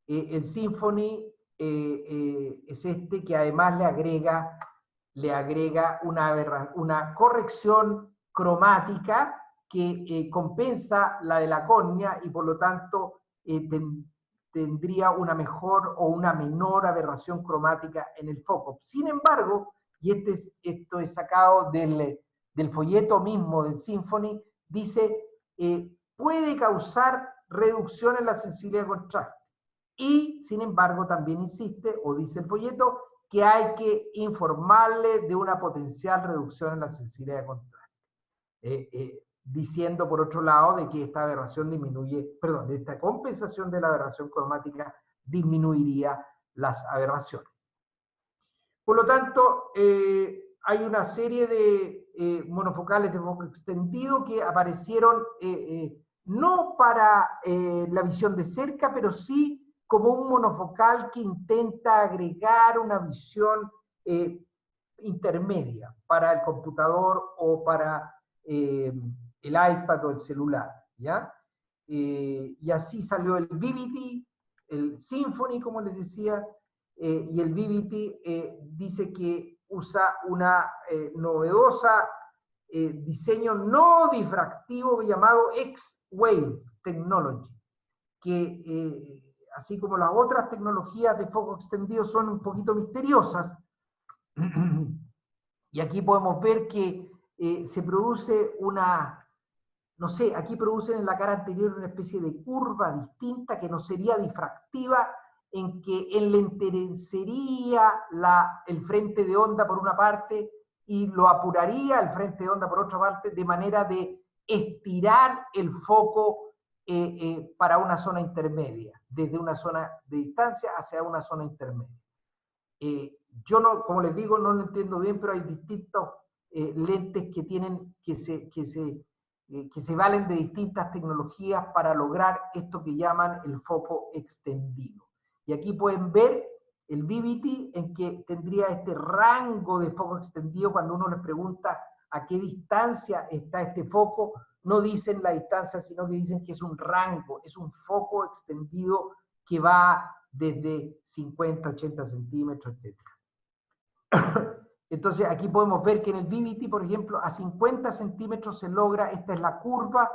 El Symphony es este que además le agrega una corrección cromática que compensa la de la córnea y por lo tanto tendría una mejor o una menor aberración cromática en el foco. Sin embargo, y esto es sacado del folleto mismo del Symphony, dice, puede causar reducción en la sensibilidad de contraste. Y, sin embargo, también insiste, o dice el folleto, que hay que informarle de una potencial reducción en la sensibilidad de contraste. Diciendo, por otro lado, de que esta aberración de esta compensación de la aberración cromática disminuiría las aberraciones. Por lo tanto, hay una serie de monofocales de foco extendido que aparecieron no para la visión de cerca, pero sí como un monofocal que intenta agregar una visión intermedia para el computador o para el iPad o el celular, ¿ya? Y así salió el VVT, el Symphony, como les decía, y el VVT dice que usa una novedosa diseño no difractivo llamado X-Wave Technology, que así como las otras tecnologías de foco extendido son un poquito misteriosas, y aquí podemos ver que se produce no sé, aquí producen en la cara anterior una especie de curva distinta que no sería difractiva, en que enlenterecería el frente de onda por una parte y lo apuraría el frente de onda por otra parte, de manera de estirar el foco para una zona intermedia, desde una zona de distancia hacia una zona intermedia. Yo no, como les digo, no lo entiendo bien, pero hay distintos lentes que se valen de distintas tecnologías para lograr esto que llaman el foco extendido. Y aquí pueden ver el VVT en que tendría este rango de foco extendido. Cuando uno les pregunta a qué distancia está este foco, no dicen la distancia, sino que dicen que es un rango, es un foco extendido que va desde 50, 80 centímetros, etc. Entonces aquí podemos ver que en el VVT, por ejemplo, a 50 centímetros se logra, esta es la curva,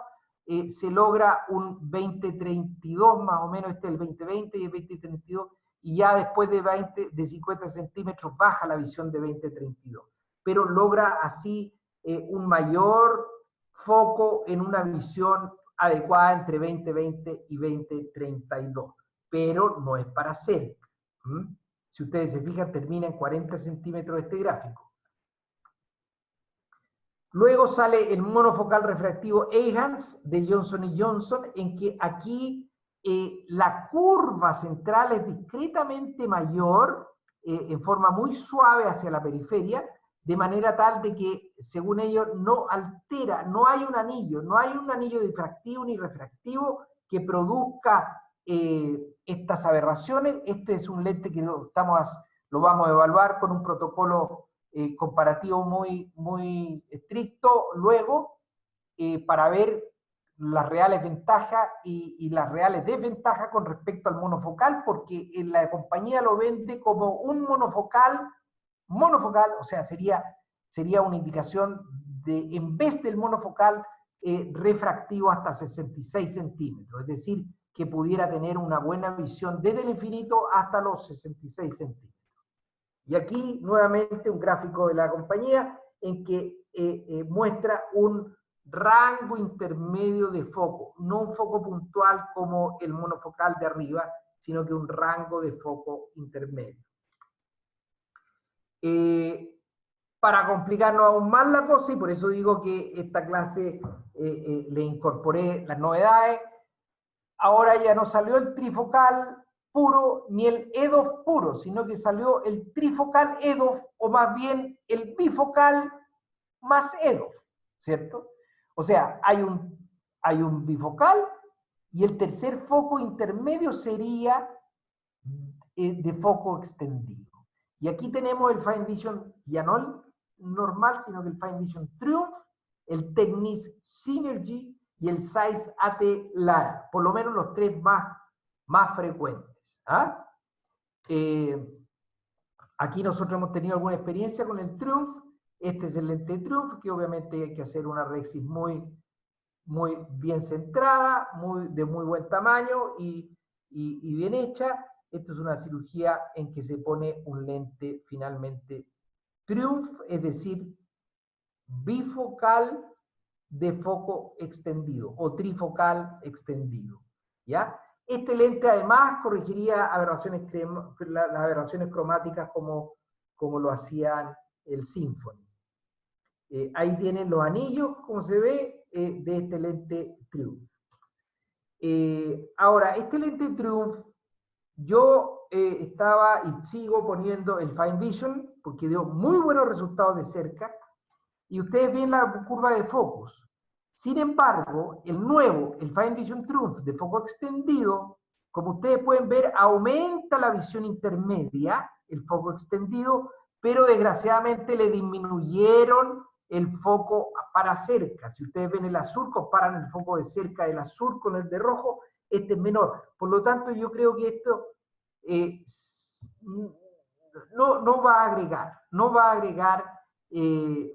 se logra un 20-32 más o menos, este es el 20-20 y el 20-32, y ya después de 50 centímetros baja la visión de 20-32. Pero logra así un mayor foco en una visión adecuada entre 2020 y 2032, pero no es para cerca. Si ustedes se fijan, termina en 40 centímetros este gráfico. Luego sale el monofocal refractivo Eyhans de Johnson & Johnson, en que aquí la curva central es discretamente mayor, en forma muy suave hacia la periferia, de manera tal de que, según ellos, no altera, no hay un anillo difractivo ni refractivo que produzca estas aberraciones. Este es un lente que lo vamos a evaluar con un protocolo comparativo muy estricto luego, para ver las reales ventajas y las reales desventajas con respecto al monofocal, porque la compañía lo vende como un monofocal, o sea, sería una indicación de, en vez del monofocal, refractivo hasta 66 centímetros, es decir, que pudiera tener una buena visión desde el infinito hasta los 66 centímetros. Y aquí nuevamente un gráfico de la compañía en que muestra un rango intermedio de foco, no un foco puntual como el monofocal de arriba, sino que un rango de foco intermedio. Para complicarnos aún más la cosa, y por eso digo que esta clase le incorporé las novedades, ahora ya no salió el trifocal puro ni el EDOF puro, sino que salió el trifocal EDOF, o más bien el bifocal más EDOF, ¿cierto? O sea, hay un bifocal y el tercer foco intermedio sería de foco extendido. Y aquí tenemos el Fine Vision ya no el normal, sino que el Fine Vision Triumph, el Technis Synergy y el Zeiss AT Lara, por lo menos los tres más frecuentes. Aquí nosotros hemos tenido alguna experiencia con el Triumph. Este es el lente Triumph, que obviamente hay que hacer una rexis muy bien centrada, de muy buen tamaño y bien hecha. Esto es una cirugía en que se pone un lente finalmente Triumph, es decir, bifocal de foco extendido o trifocal extendido, ¿ya? Este lente además corregiría las aberraciones cromáticas como lo hacían el Symphony. Ahí tienen los anillos, como se ve, de este lente Triumph. Ahora, este lente Triumph, yo estaba y sigo poniendo el Fine Vision, porque dio muy buenos resultados de cerca, y ustedes ven la curva de focos. Sin embargo, el Fine Vision Triumph de foco extendido, como ustedes pueden ver, aumenta la visión intermedia, el foco extendido, pero desgraciadamente le disminuyeron el foco para cerca. Si ustedes ven el azul, comparan el foco de cerca del azul con el de rojo, este es menor. Por lo tanto, yo creo que esto no va a agregar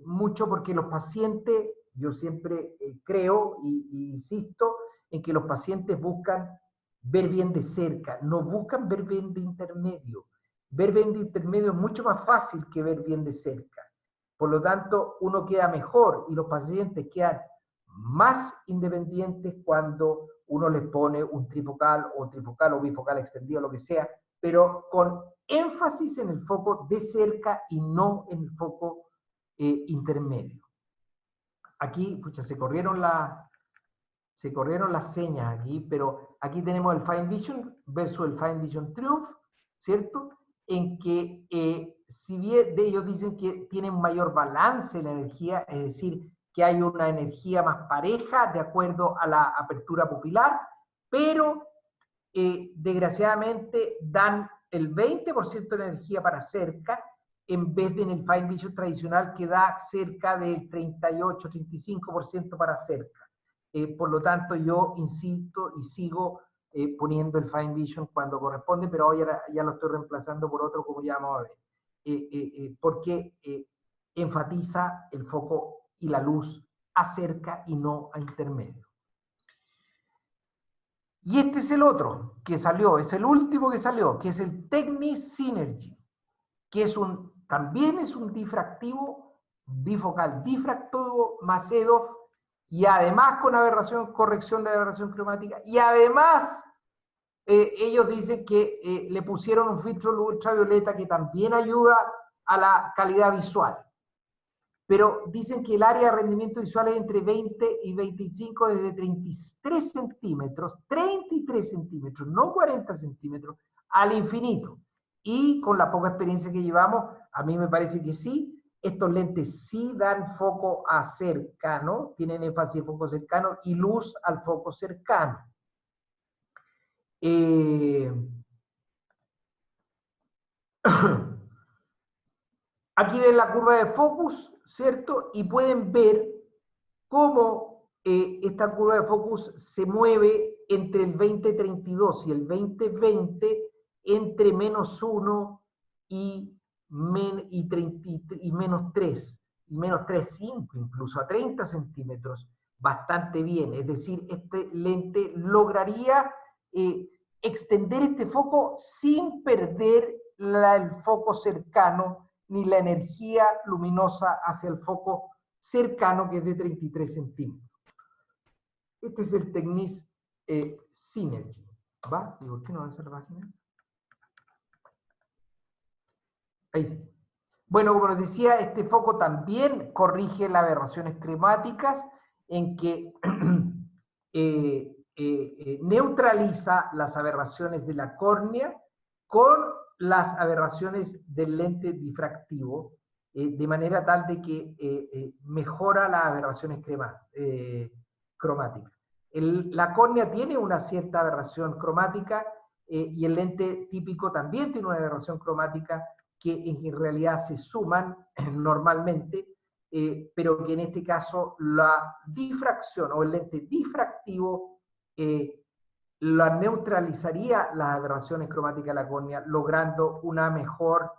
mucho, porque los pacientes, yo siempre creo y insisto en que los pacientes buscan ver bien de cerca, no buscan ver bien de intermedio. Ver bien de intermedio es mucho más fácil que ver bien de cerca. Por lo tanto, uno queda mejor y los pacientes quedan más independientes cuando uno les pone un trifocal o bifocal extendido, lo que sea, pero con énfasis en el foco de cerca y no en el foco intermedio. Aquí, pucha, se corrieron las señas aquí, pero aquí tenemos el Fine Vision versus el Fine Vision Triumph, ¿cierto? En que si bien ellos dicen que tienen mayor balance en la energía, es decir, que hay una energía más pareja de acuerdo a la apertura pupilar, pero desgraciadamente dan el 20% de energía para cerca, en vez de en el Fine Vision tradicional que da cerca del 38-35% para cerca. Por lo tanto, yo insisto y sigo poniendo el Fine Vision cuando corresponde, pero hoy ya lo estoy reemplazando por otro, como ya vamos a ver. Porque enfatiza el foco y la luz a cerca y no a intermedio. Y este es el otro que salió, es el último que salió, que es el Technis Synergy, que también es un difractivo bifocal difractivo más EDOF, y además con corrección de aberración cromática, y además ellos dicen que le pusieron un filtro ultravioleta que también ayuda a la calidad visual. Pero dicen que el área de rendimiento visual es entre 20 y 25 desde 33 centímetros, no 40 centímetros, al infinito. Y con la poca experiencia que llevamos, a mí me parece que sí, estos lentes sí dan foco a cercano, tienen énfasis en foco cercano y luz al foco cercano. Aquí ven la curva de focus, ¿cierto? Y pueden ver cómo esta curva de focus se mueve entre el 2032 y el 2020 entre -1 y menos 3, y menos 3,5 incluso, a 30 centímetros, bastante bien. Es decir, este lente lograría extender este foco sin perder el foco cercano ni la energía luminosa hacia el foco cercano, que es de 33 centímetros. Este es el Technis Synergy. ¿Va? ¿Y por qué no avanza la página? Ahí sí. Bueno, como les decía, este foco también corrige las aberraciones cremáticas, en que neutraliza las aberraciones de la córnea con las aberraciones del lente difractivo, de manera tal de que mejora las aberraciones cromáticas. La córnea tiene una cierta aberración cromática y el lente típico también tiene una aberración cromática que en realidad se suman normalmente, pero que en este caso la difracción o el lente difractivo la neutralizaría las aberraciones cromáticas de la córnea, logrando una mejor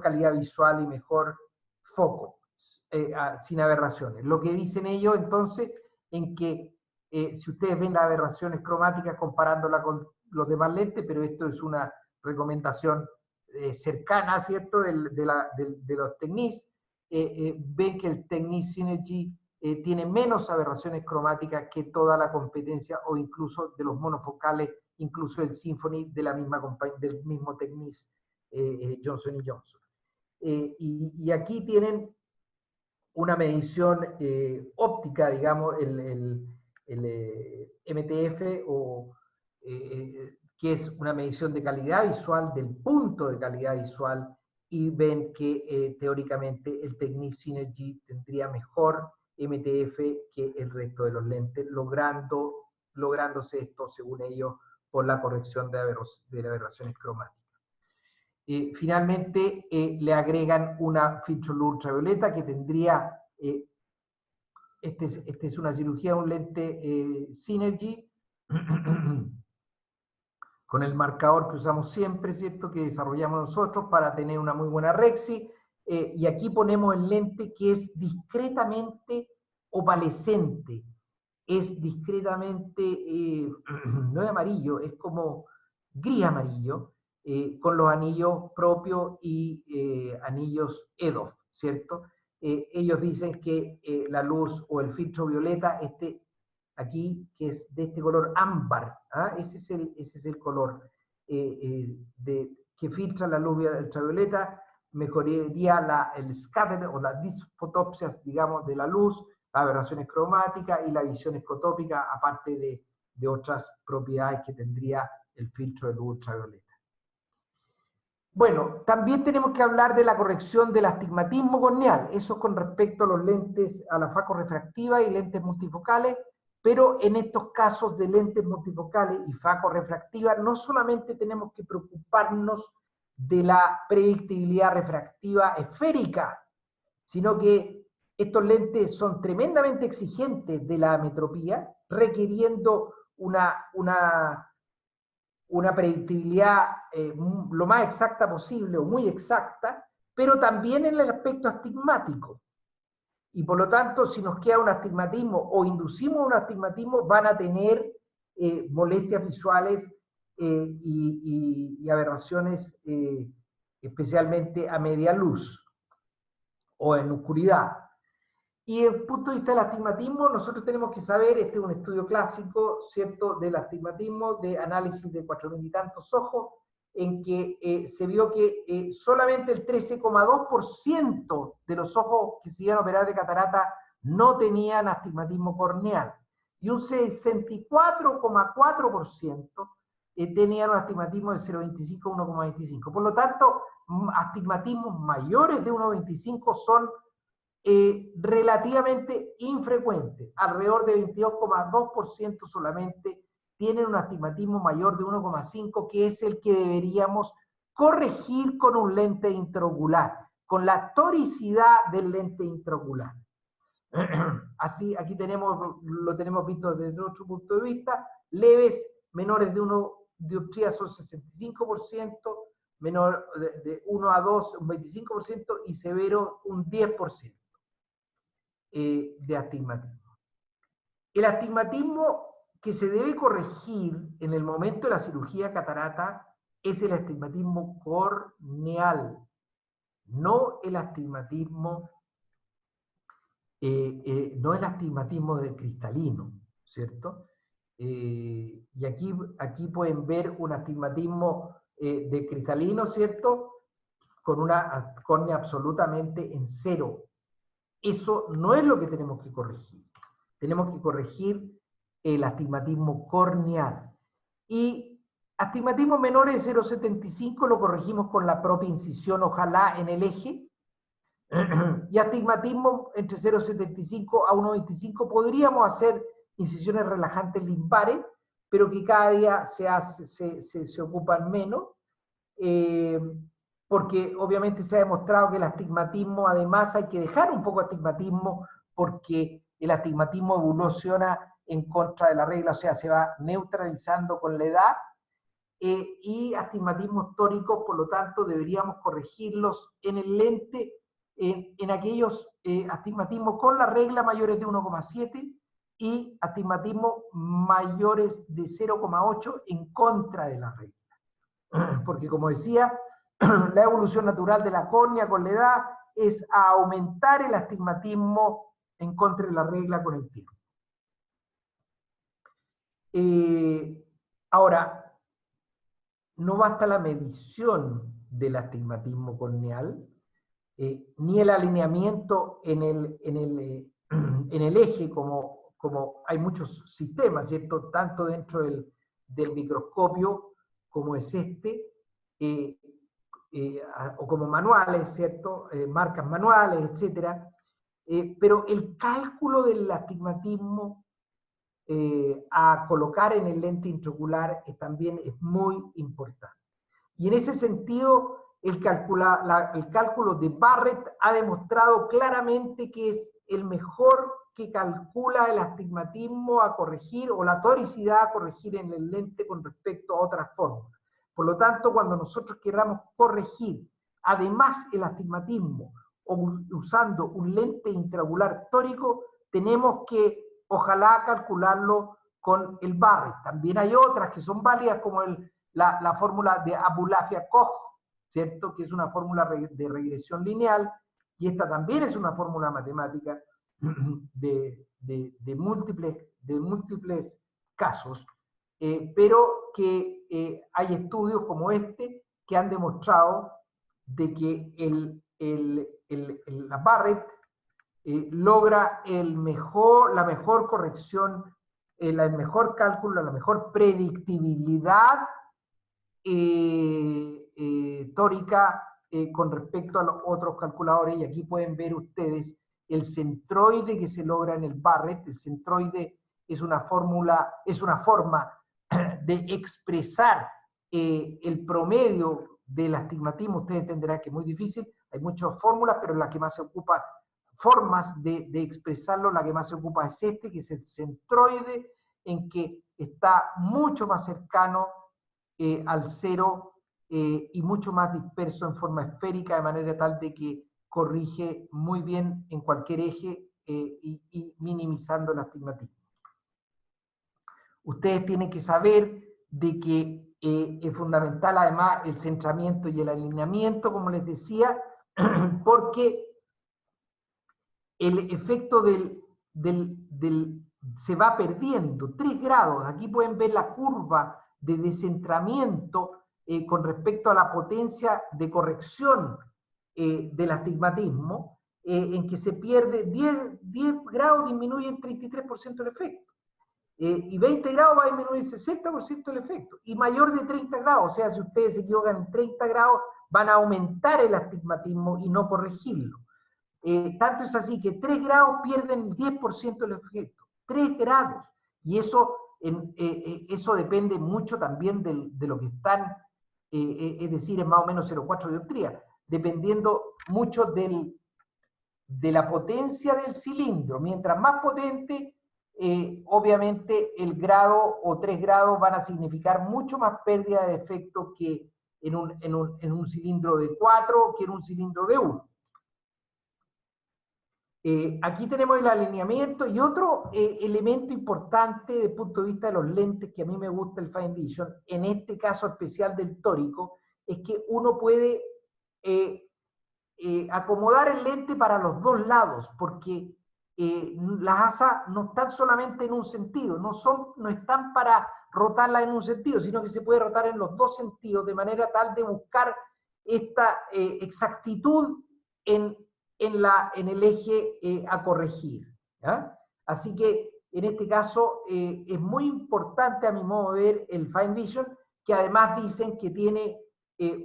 calidad visual y mejor foco, sin aberraciones. Lo que dicen ellos entonces, en que si ustedes ven las aberraciones cromáticas comparándola con los demás lentes, pero esto es una recomendación cercana, ¿cierto?, de los Technis, ven que el Technis Synergy tiene menos aberraciones cromáticas que toda la competencia, o incluso de los monofocales, incluso el Symphony de la misma del mismo Technis Johnson & Johnson. Y aquí tienen una medición óptica, digamos, el MTF, que es una medición de calidad visual, del punto de calidad visual, y ven que teóricamente el Technis Synergy tendría mejor MTF que el resto de los lentes, lográndose esto, según ellos, por la corrección de aberraciones cromáticas. Finalmente, le agregan una filtro luz ultravioleta que tendría, este es una cirugía, un lente Synergy, con el marcador que usamos siempre, ¿cierto?, que desarrollamos nosotros para tener una muy buena Rexi, y aquí ponemos el lente que es discretamente opalescente, es discretamente, no es amarillo, es como gris amarillo, con los anillos propios y anillos EDOF, ¿cierto? Ellos dicen que la luz o el filtro violeta, aquí, que es de este color ámbar, ¿ah? Ese es el color que filtra la luz ultravioleta, mejoraría el scatter o las disfotopsias, digamos, de la luz, las aberraciones cromáticas y la visión escotópica, aparte de otras propiedades que tendría el filtro de luz ultravioleta. Bueno, también tenemos que hablar de la corrección del astigmatismo corneal, eso con respecto a los lentes, a la facorrefractiva y lentes multifocales, pero en estos casos de lentes multifocales y facorrefractiva no solamente tenemos que preocuparnos de la predictibilidad refractiva esférica, sino que estos lentes son tremendamente exigentes de la ametropía, requiriendo una predictibilidad lo más exacta posible o muy exacta, pero también en el aspecto astigmático. Y por lo tanto, si nos queda un astigmatismo o inducimos un astigmatismo, van a tener molestias visuales y aberraciones, especialmente a media luz. o en oscuridad. Y desde el punto de vista del astigmatismo, nosotros tenemos que saber, este es un estudio clásico, ¿cierto?, del astigmatismo, de análisis de 4.000 y tantos ojos, en que se vio que solamente el 13,2% de los ojos que se iban a operar de catarata no tenían astigmatismo corneal, y un 64,4% tenían un astigmatismo de 0,25 a 1,25. Por lo tanto, astigmatismos mayores de 1,25 son relativamente infrecuentes. Alrededor de 22,2% solamente tienen un astigmatismo mayor de 1,5, que es el que deberíamos corregir con un lente intraocular, con la toricidad del lente intraocular. Así, aquí lo tenemos visto desde otro punto de vista. Leves, menores de 1 dioptría son 65%, menor de 1 a 2 un 25%, y severo un 10% de astigmatismo. El astigmatismo que se debe corregir en el momento de la cirugía catarata es el astigmatismo corneal, no el astigmatismo del cristalino, ¿cierto? Y aquí pueden ver un astigmatismo de cristalino, ¿cierto?, con una córnea absolutamente en cero. Eso no es lo que tenemos que corregir. Tenemos que corregir el astigmatismo corneal. Y astigmatismo menores de 0,75 lo corregimos con la propia incisión, ojalá en el eje. Y astigmatismo entre 0,75 a 1,25 podríamos hacer incisiones relajantes limpares, pero que cada día se ocupan menos, porque obviamente se ha demostrado que el astigmatismo, además hay que dejar un poco de astigmatismo, porque el astigmatismo evoluciona en contra de la regla, o sea, se va neutralizando con la edad, y astigmatismos tóricos, por lo tanto, deberíamos corregirlos en el lente, en aquellos astigmatismos con la regla mayores de 1,7 y astigmatismos mayores de 0,8 en contra de la regla. Porque, como decía, la evolución natural de la córnea con la edad es a aumentar el astigmatismo en contra de la regla con el tiempo. Ahora, no basta la medición del astigmatismo corneal, ni el alineamiento en el eje, como hay muchos sistemas, ¿cierto?, tanto dentro del microscopio, como es este, o como manuales, ¿cierto?, marcas manuales, etc. Pero el cálculo del astigmatismo a colocar en el lente intraocular también es muy importante. Y en ese sentido, el cálculo de Barrett ha demostrado claramente que es el mejor que calcula el astigmatismo a corregir, o la toricidad a corregir en el lente con respecto a otras fórmulas. Por lo tanto, cuando nosotros queramos corregir además el astigmatismo usando un lente intraocular tórico, tenemos que, ojalá, calcularlo con el Barrett. También hay otras que son válidas, como la fórmula de Abulafia-Koch, ¿cierto?, que es una fórmula de regresión lineal, y esta también es una fórmula matemática de múltiples casos, pero que hay estudios como este que han demostrado de que la Barrett logra la mejor corrección, el mejor cálculo, la mejor predictibilidad tórica con respecto a los otros calculadores. Y aquí pueden ver ustedes el centroide que se logra en el Barrett. El centroide es una forma de expresar el promedio del astigmatismo. Ustedes entenderán que es muy difícil, hay muchas fórmulas, pero la que más se ocupa, formas de expresarlo, la que más se ocupa es que es el centroide, en que está mucho más cercano al cero y mucho más disperso en forma esférica, de manera tal de que corrige muy bien en cualquier eje y minimizando el astigmatismo. Ustedes tienen que saber de que es fundamental además el centramiento y el alineamiento, como les decía, porque el efecto se va perdiendo. 3 grados, aquí pueden ver la curva de descentramiento con respecto a la potencia de corrección del astigmatismo, en que se pierde 10 grados, disminuye en 33% el efecto. Y 20 grados va a disminuir 60% el efecto. Y mayor de 30 grados, o sea, si ustedes se equivocan en 30 grados, van a aumentar el astigmatismo y no corregirlo. Tanto es así que 3 grados pierden el 10% del efecto. 3 grados. Y eso, eso depende mucho también de lo que están, es decir, es más o menos 0,4 dioptría, dependiendo mucho de la potencia del cilindro. Mientras más potente, obviamente el grado o 3 grados van a significar mucho más pérdida de efecto que en un cilindro de 4 que en un cilindro de 1. Aquí tenemos el alineamiento y otro elemento importante desde el punto de vista de los lentes que a mí me gusta el Fine Vision, en este caso especial del tórico, es que uno puede acomodar el lente para los dos lados, porque las asas no están solamente en un sentido, no están para rotarla en un sentido, sino que se puede rotar en los dos sentidos, de manera tal de buscar esta exactitud en el eje a corregir. ¿Ya? Así que en este caso es muy importante a mi modo de ver el Fine Vision, que además dicen que tiene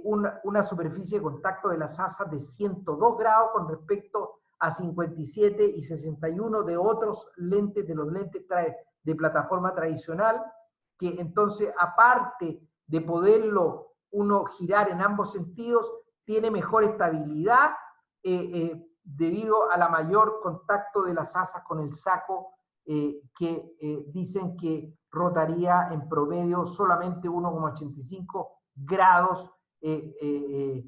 una superficie de contacto de las asas de 102 grados con respecto a 57 y 61 de otros lentes, de los lentes de plataforma tradicional, que entonces aparte de poderlo uno girar en ambos sentidos, tiene mejor estabilidad debido a la mayor contacto de las asas con el saco, que dicen que rotaría en promedio solamente 1,85 grados este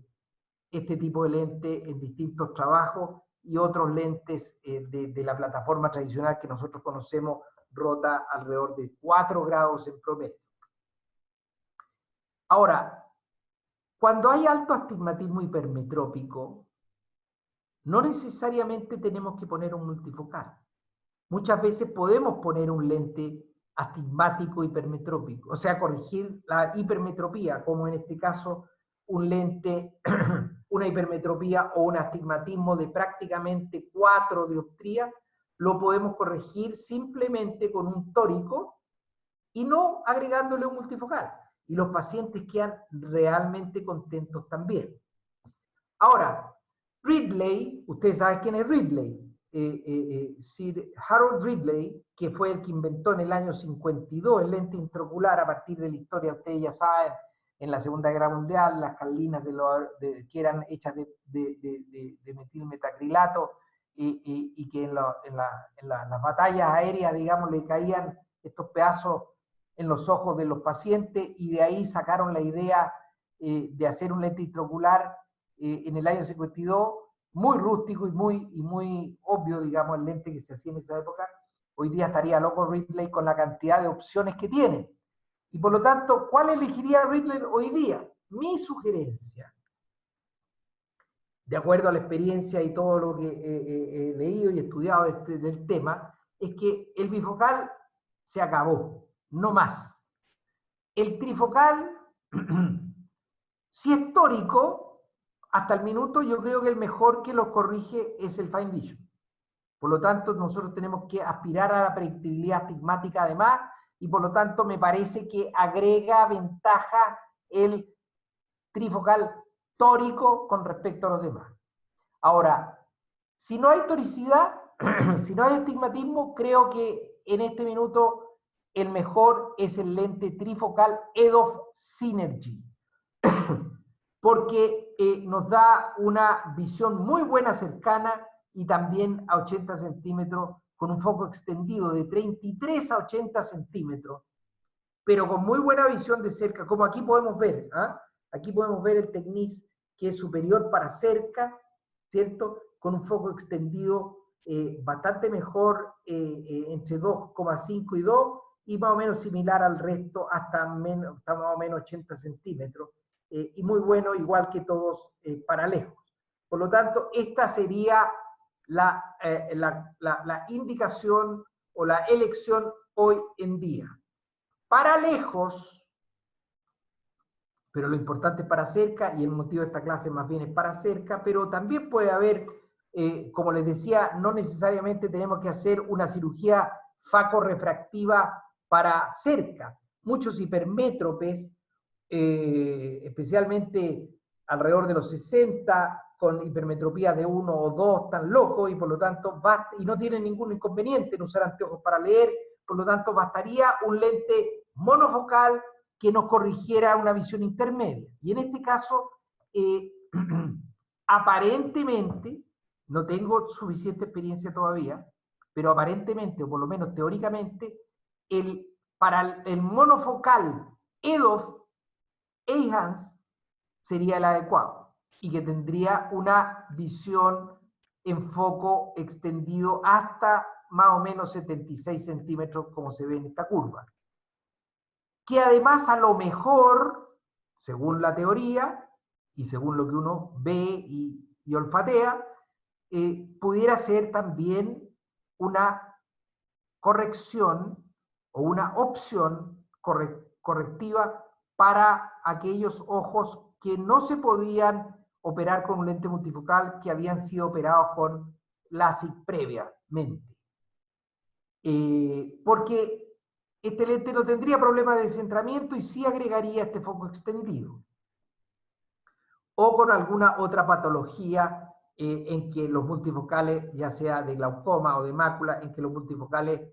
tipo de lente en distintos trabajos, y otros lentes de la plataforma tradicional que nosotros conocemos rota alrededor de 4 grados en promedio. Ahora, cuando hay alto astigmatismo hipermetrópico, no necesariamente tenemos que poner un multifocal. Muchas veces podemos poner un lente astigmático hipermetrópico, o sea, corregir la hipermetropía, como en este caso un lente, una hipermetropía o un astigmatismo de prácticamente 4 dioptrías, lo podemos corregir simplemente con un tórico y no agregándole un multifocal. Y los pacientes quedan realmente contentos también. Ahora, Ridley, ustedes saben quién es Ridley, Sir Harold Ridley, que fue el que inventó en el año 52 el lente intraocular a partir de la historia, ustedes ya saben, en la Segunda Guerra Mundial, las carlinas que eran hechas de metilmetacrilato y que en las batallas aéreas, digamos, le caían estos pedazos en los ojos de los pacientes, y de ahí sacaron la idea de hacer un lente intraocular en el año 52, muy rústico y muy obvio, digamos, el lente que se hacía en esa época. Hoy día estaría loco Ridley con la cantidad de opciones que tiene. Y por lo tanto, ¿cuál elegiría Ridley hoy día? Mi sugerencia, de acuerdo a la experiencia y todo lo que he leído y estudiado del tema, es que el bifocal se acabó, no más. El trifocal, si es tórico, hasta el minuto yo creo que el mejor que los corrige es el Fine Vision. Por lo tanto, nosotros tenemos que aspirar a la predictibilidad astigmática además, y por lo tanto me parece que agrega ventaja el trifocal tórico con respecto a los demás. Ahora, si no hay toricidad, si no hay astigmatismo, creo que en este minuto el mejor es el lente trifocal EDOF Synergy, porque nos da una visión muy buena cercana y también a 80 centímetros, con un foco extendido de 33 a 80 centímetros, pero con muy buena visión de cerca, como aquí podemos ver. Aquí podemos ver el Tecnis, que es superior para cerca, ¿cierto? Con un foco extendido bastante mejor, entre 2,5 y 2, y más o menos similar al resto, hasta más o menos 80 centímetros. Y muy bueno, igual que todos para lejos. Por lo tanto, esta sería la indicación o la elección hoy en día. Para lejos, pero lo importante es para cerca, y el motivo de esta clase más bien es para cerca, pero también puede haber, como les decía, no necesariamente tenemos que hacer una cirugía facorrefractiva para cerca. Muchos hipermétropes, especialmente alrededor de los 60, con hipermetropía de 1 o 2, están locos y por lo tanto y no tienen ningún inconveniente en usar anteojos para leer, por lo tanto bastaría un lente monofocal que nos corrigiera una visión intermedia. Y en este caso, aparentemente, no tengo suficiente experiencia todavía, pero aparentemente, o por lo menos teóricamente, para el monofocal EDOF, Eyhance sería el adecuado y que tendría una visión en foco extendido hasta más o menos 76 centímetros, como se ve en esta curva. Que además a lo mejor, según la teoría y según lo que uno ve y olfatea, pudiera ser también una corrección o una opción correctiva para aquellos ojos que no se podían operar con un lente multifocal, que habían sido operados con LASIK previamente. Porque este lente no tendría problema de descentramiento y sí agregaría este foco extendido. O con alguna otra patología en que los multifocales, ya sea de glaucoma o de mácula, en que los multifocales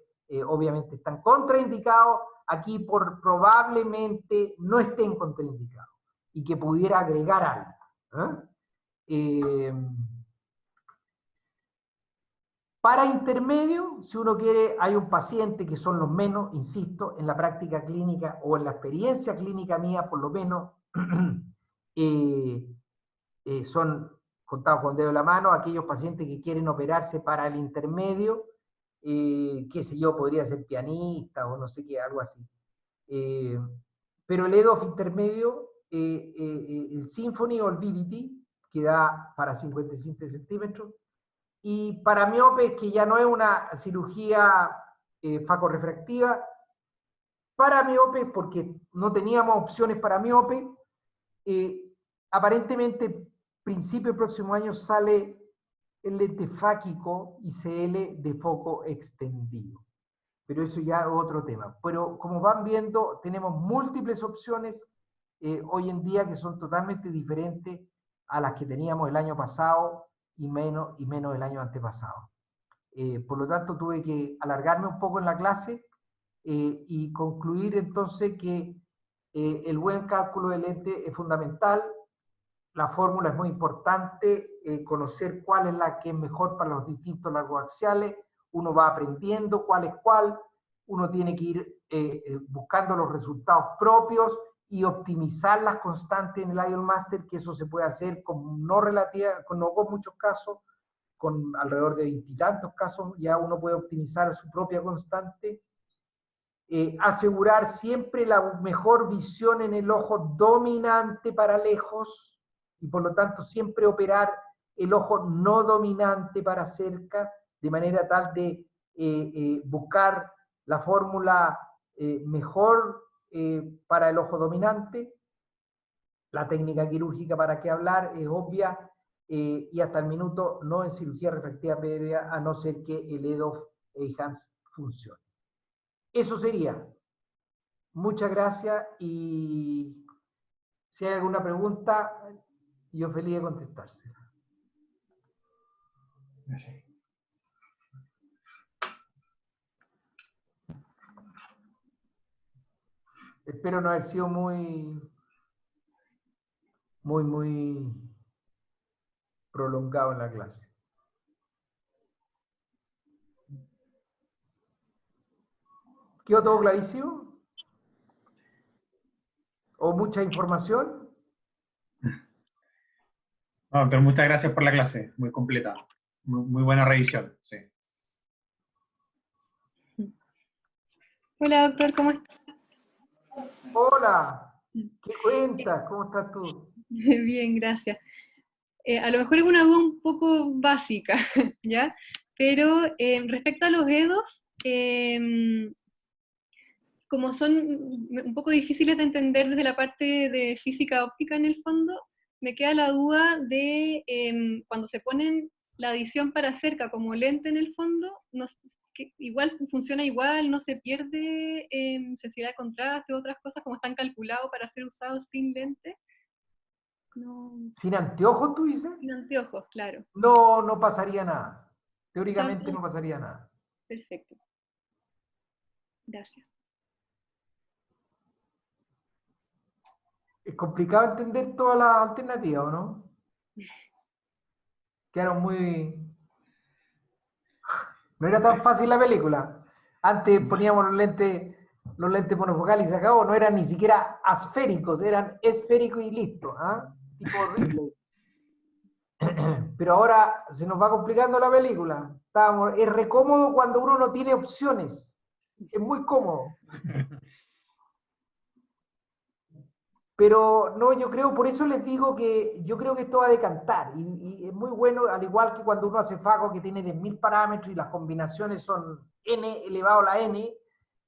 obviamente están contraindicados, aquí probablemente no estén contraindicados y que pudiera agregar algo. Para intermedio, si uno quiere, hay un paciente que son los menos, insisto, en la práctica clínica o en la experiencia clínica mía, por lo menos, son contados con dedo de la mano, aquellos pacientes que quieren operarse para el intermedio, qué sé yo, podría ser pianista o no sé qué, algo así. Pero el EDOF intermedio, el Symphony o el VVT, que da para 57 centímetros, y para miopes, que ya no es una cirugía facorrefractiva, para miopes, porque no teníamos opciones para miopes, aparentemente, principio del próximo año sale el lente fáquico ICL de foco extendido. Pero eso ya es otro tema. Pero como van viendo, tenemos múltiples opciones hoy en día que son totalmente diferentes a las que teníamos el año pasado y menos el año antepasado. Por lo tanto, tuve que alargarme un poco en la clase y concluir entonces que el buen cálculo del lente es fundamental. La fórmula es muy importante, conocer cuál es la que es mejor para los distintos largos axiales. Uno va aprendiendo cuál es cuál, uno tiene que ir buscando los resultados propios y optimizar las constantes en el IOL Master, que eso se puede hacer con no con muchos casos, con alrededor de 20 y tantos casos, ya uno puede optimizar su propia constante. Asegurar siempre la mejor visión en el ojo dominante para lejos, y por lo tanto siempre operar el ojo no dominante para cerca, de manera tal de buscar la fórmula mejor para el ojo dominante. La técnica quirúrgica, para qué hablar, es obvia, y hasta el minuto no en cirugía refractiva previa, a no ser que el EDOF Eyhance funcione. Eso sería. Muchas gracias, y si hay alguna pregunta, yo feliz de contestarse. Gracias. Espero no haber sido muy prolongado en la clase. ¿Quedó todo clarísimo? ¿O mucha información? No, doctor, muchas gracias por la clase, muy completa, muy buena revisión. Sí. Hola, doctor, ¿cómo estás? Hola, ¿qué cuentas? ¿Cómo estás tú? Bien, gracias. A lo mejor es una duda un poco básica, ¿ya? Pero respecto a los EDOs, como son un poco difíciles de entender desde la parte de física óptica en el fondo, me queda la duda de cuando se ponen la adición para cerca como lente en el fondo, que igual funciona igual, no se pierde sensibilidad de contraste, otras cosas como están calculados para ser usados sin lente. No, ¿Sin anteojos, tú dices? sin anteojos, claro. No, no pasaría nada. O Teóricamente sea, no pasaría nada. perfecto. Gracias. Es complicado entender todas las alternativas, ¿o no? Quedaron muy... No era tan fácil la película. Antes poníamos los lentes monofocales y se acabó. No eran ni siquiera asféricos, eran esféricos y listo. ¿Ah? Tipo horrible. Pero ahora se nos va complicando la película. Es re cómodo cuando uno no tiene opciones. Es muy cómodo. Pero no, yo creo, por eso les digo que yo creo que esto va a decantar. Y es muy bueno, al igual que cuando uno hace FACO que tiene 10.000 parámetros y las combinaciones son n elevado a la n,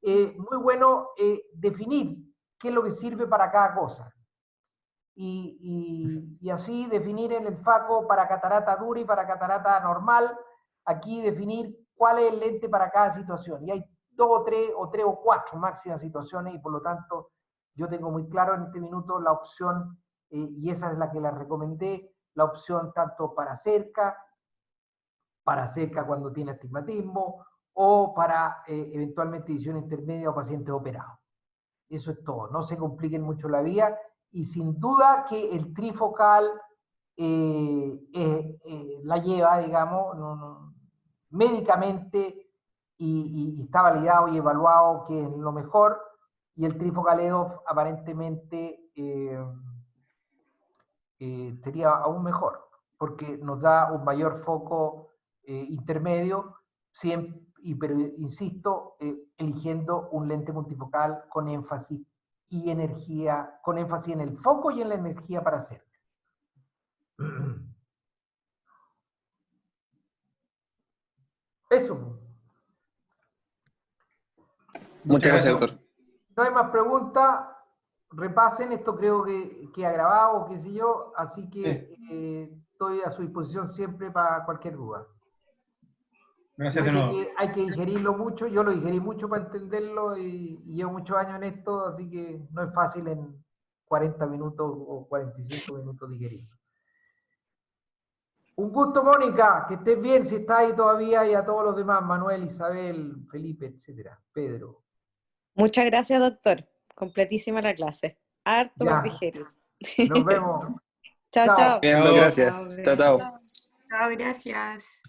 muy bueno definir qué es lo que sirve para cada cosa. Y así definir en el FACO para catarata dura y para catarata normal, aquí definir cuál es el lente para cada situación. Y hay 2 o 4 máximas situaciones y por lo tanto yo tengo muy claro en este minuto la opción, y esa es la que la recomendé, la opción tanto para cerca cuando tiene astigmatismo, o para eventualmente visión intermedia o pacientes operados. Eso es todo, no se compliquen mucho la vida, y sin duda que el trifocal la lleva, digamos, médicamente, y está validado y evaluado que es lo mejor, y el trifocal EDOF aparentemente sería aún mejor, porque nos da un mayor foco intermedio, pero insisto, eligiendo un lente multifocal con énfasis y energía, con énfasis en el foco y en la energía para hacer. Eso. Muchas gracias, doctor. No hay más preguntas. Repasen, esto creo que queda grabado, qué sé yo, así que estoy a su disposición siempre para cualquier duda. Gracias de nuevo. Hay que digerirlo mucho, yo lo digerí mucho para entenderlo y llevo muchos años en esto, así que no es fácil en 40 minutos o 45 minutos digerirlo. Un gusto, Mónica, que estés bien si estás ahí todavía, y a todos los demás, Manuel, Isabel, Felipe, etcétera, Pedro. Muchas gracias, doctor. Completísima la clase. Harto por digerir. Nos vemos. Chao, chao. Bien, gracias. Chao, chao. Chao, gracias.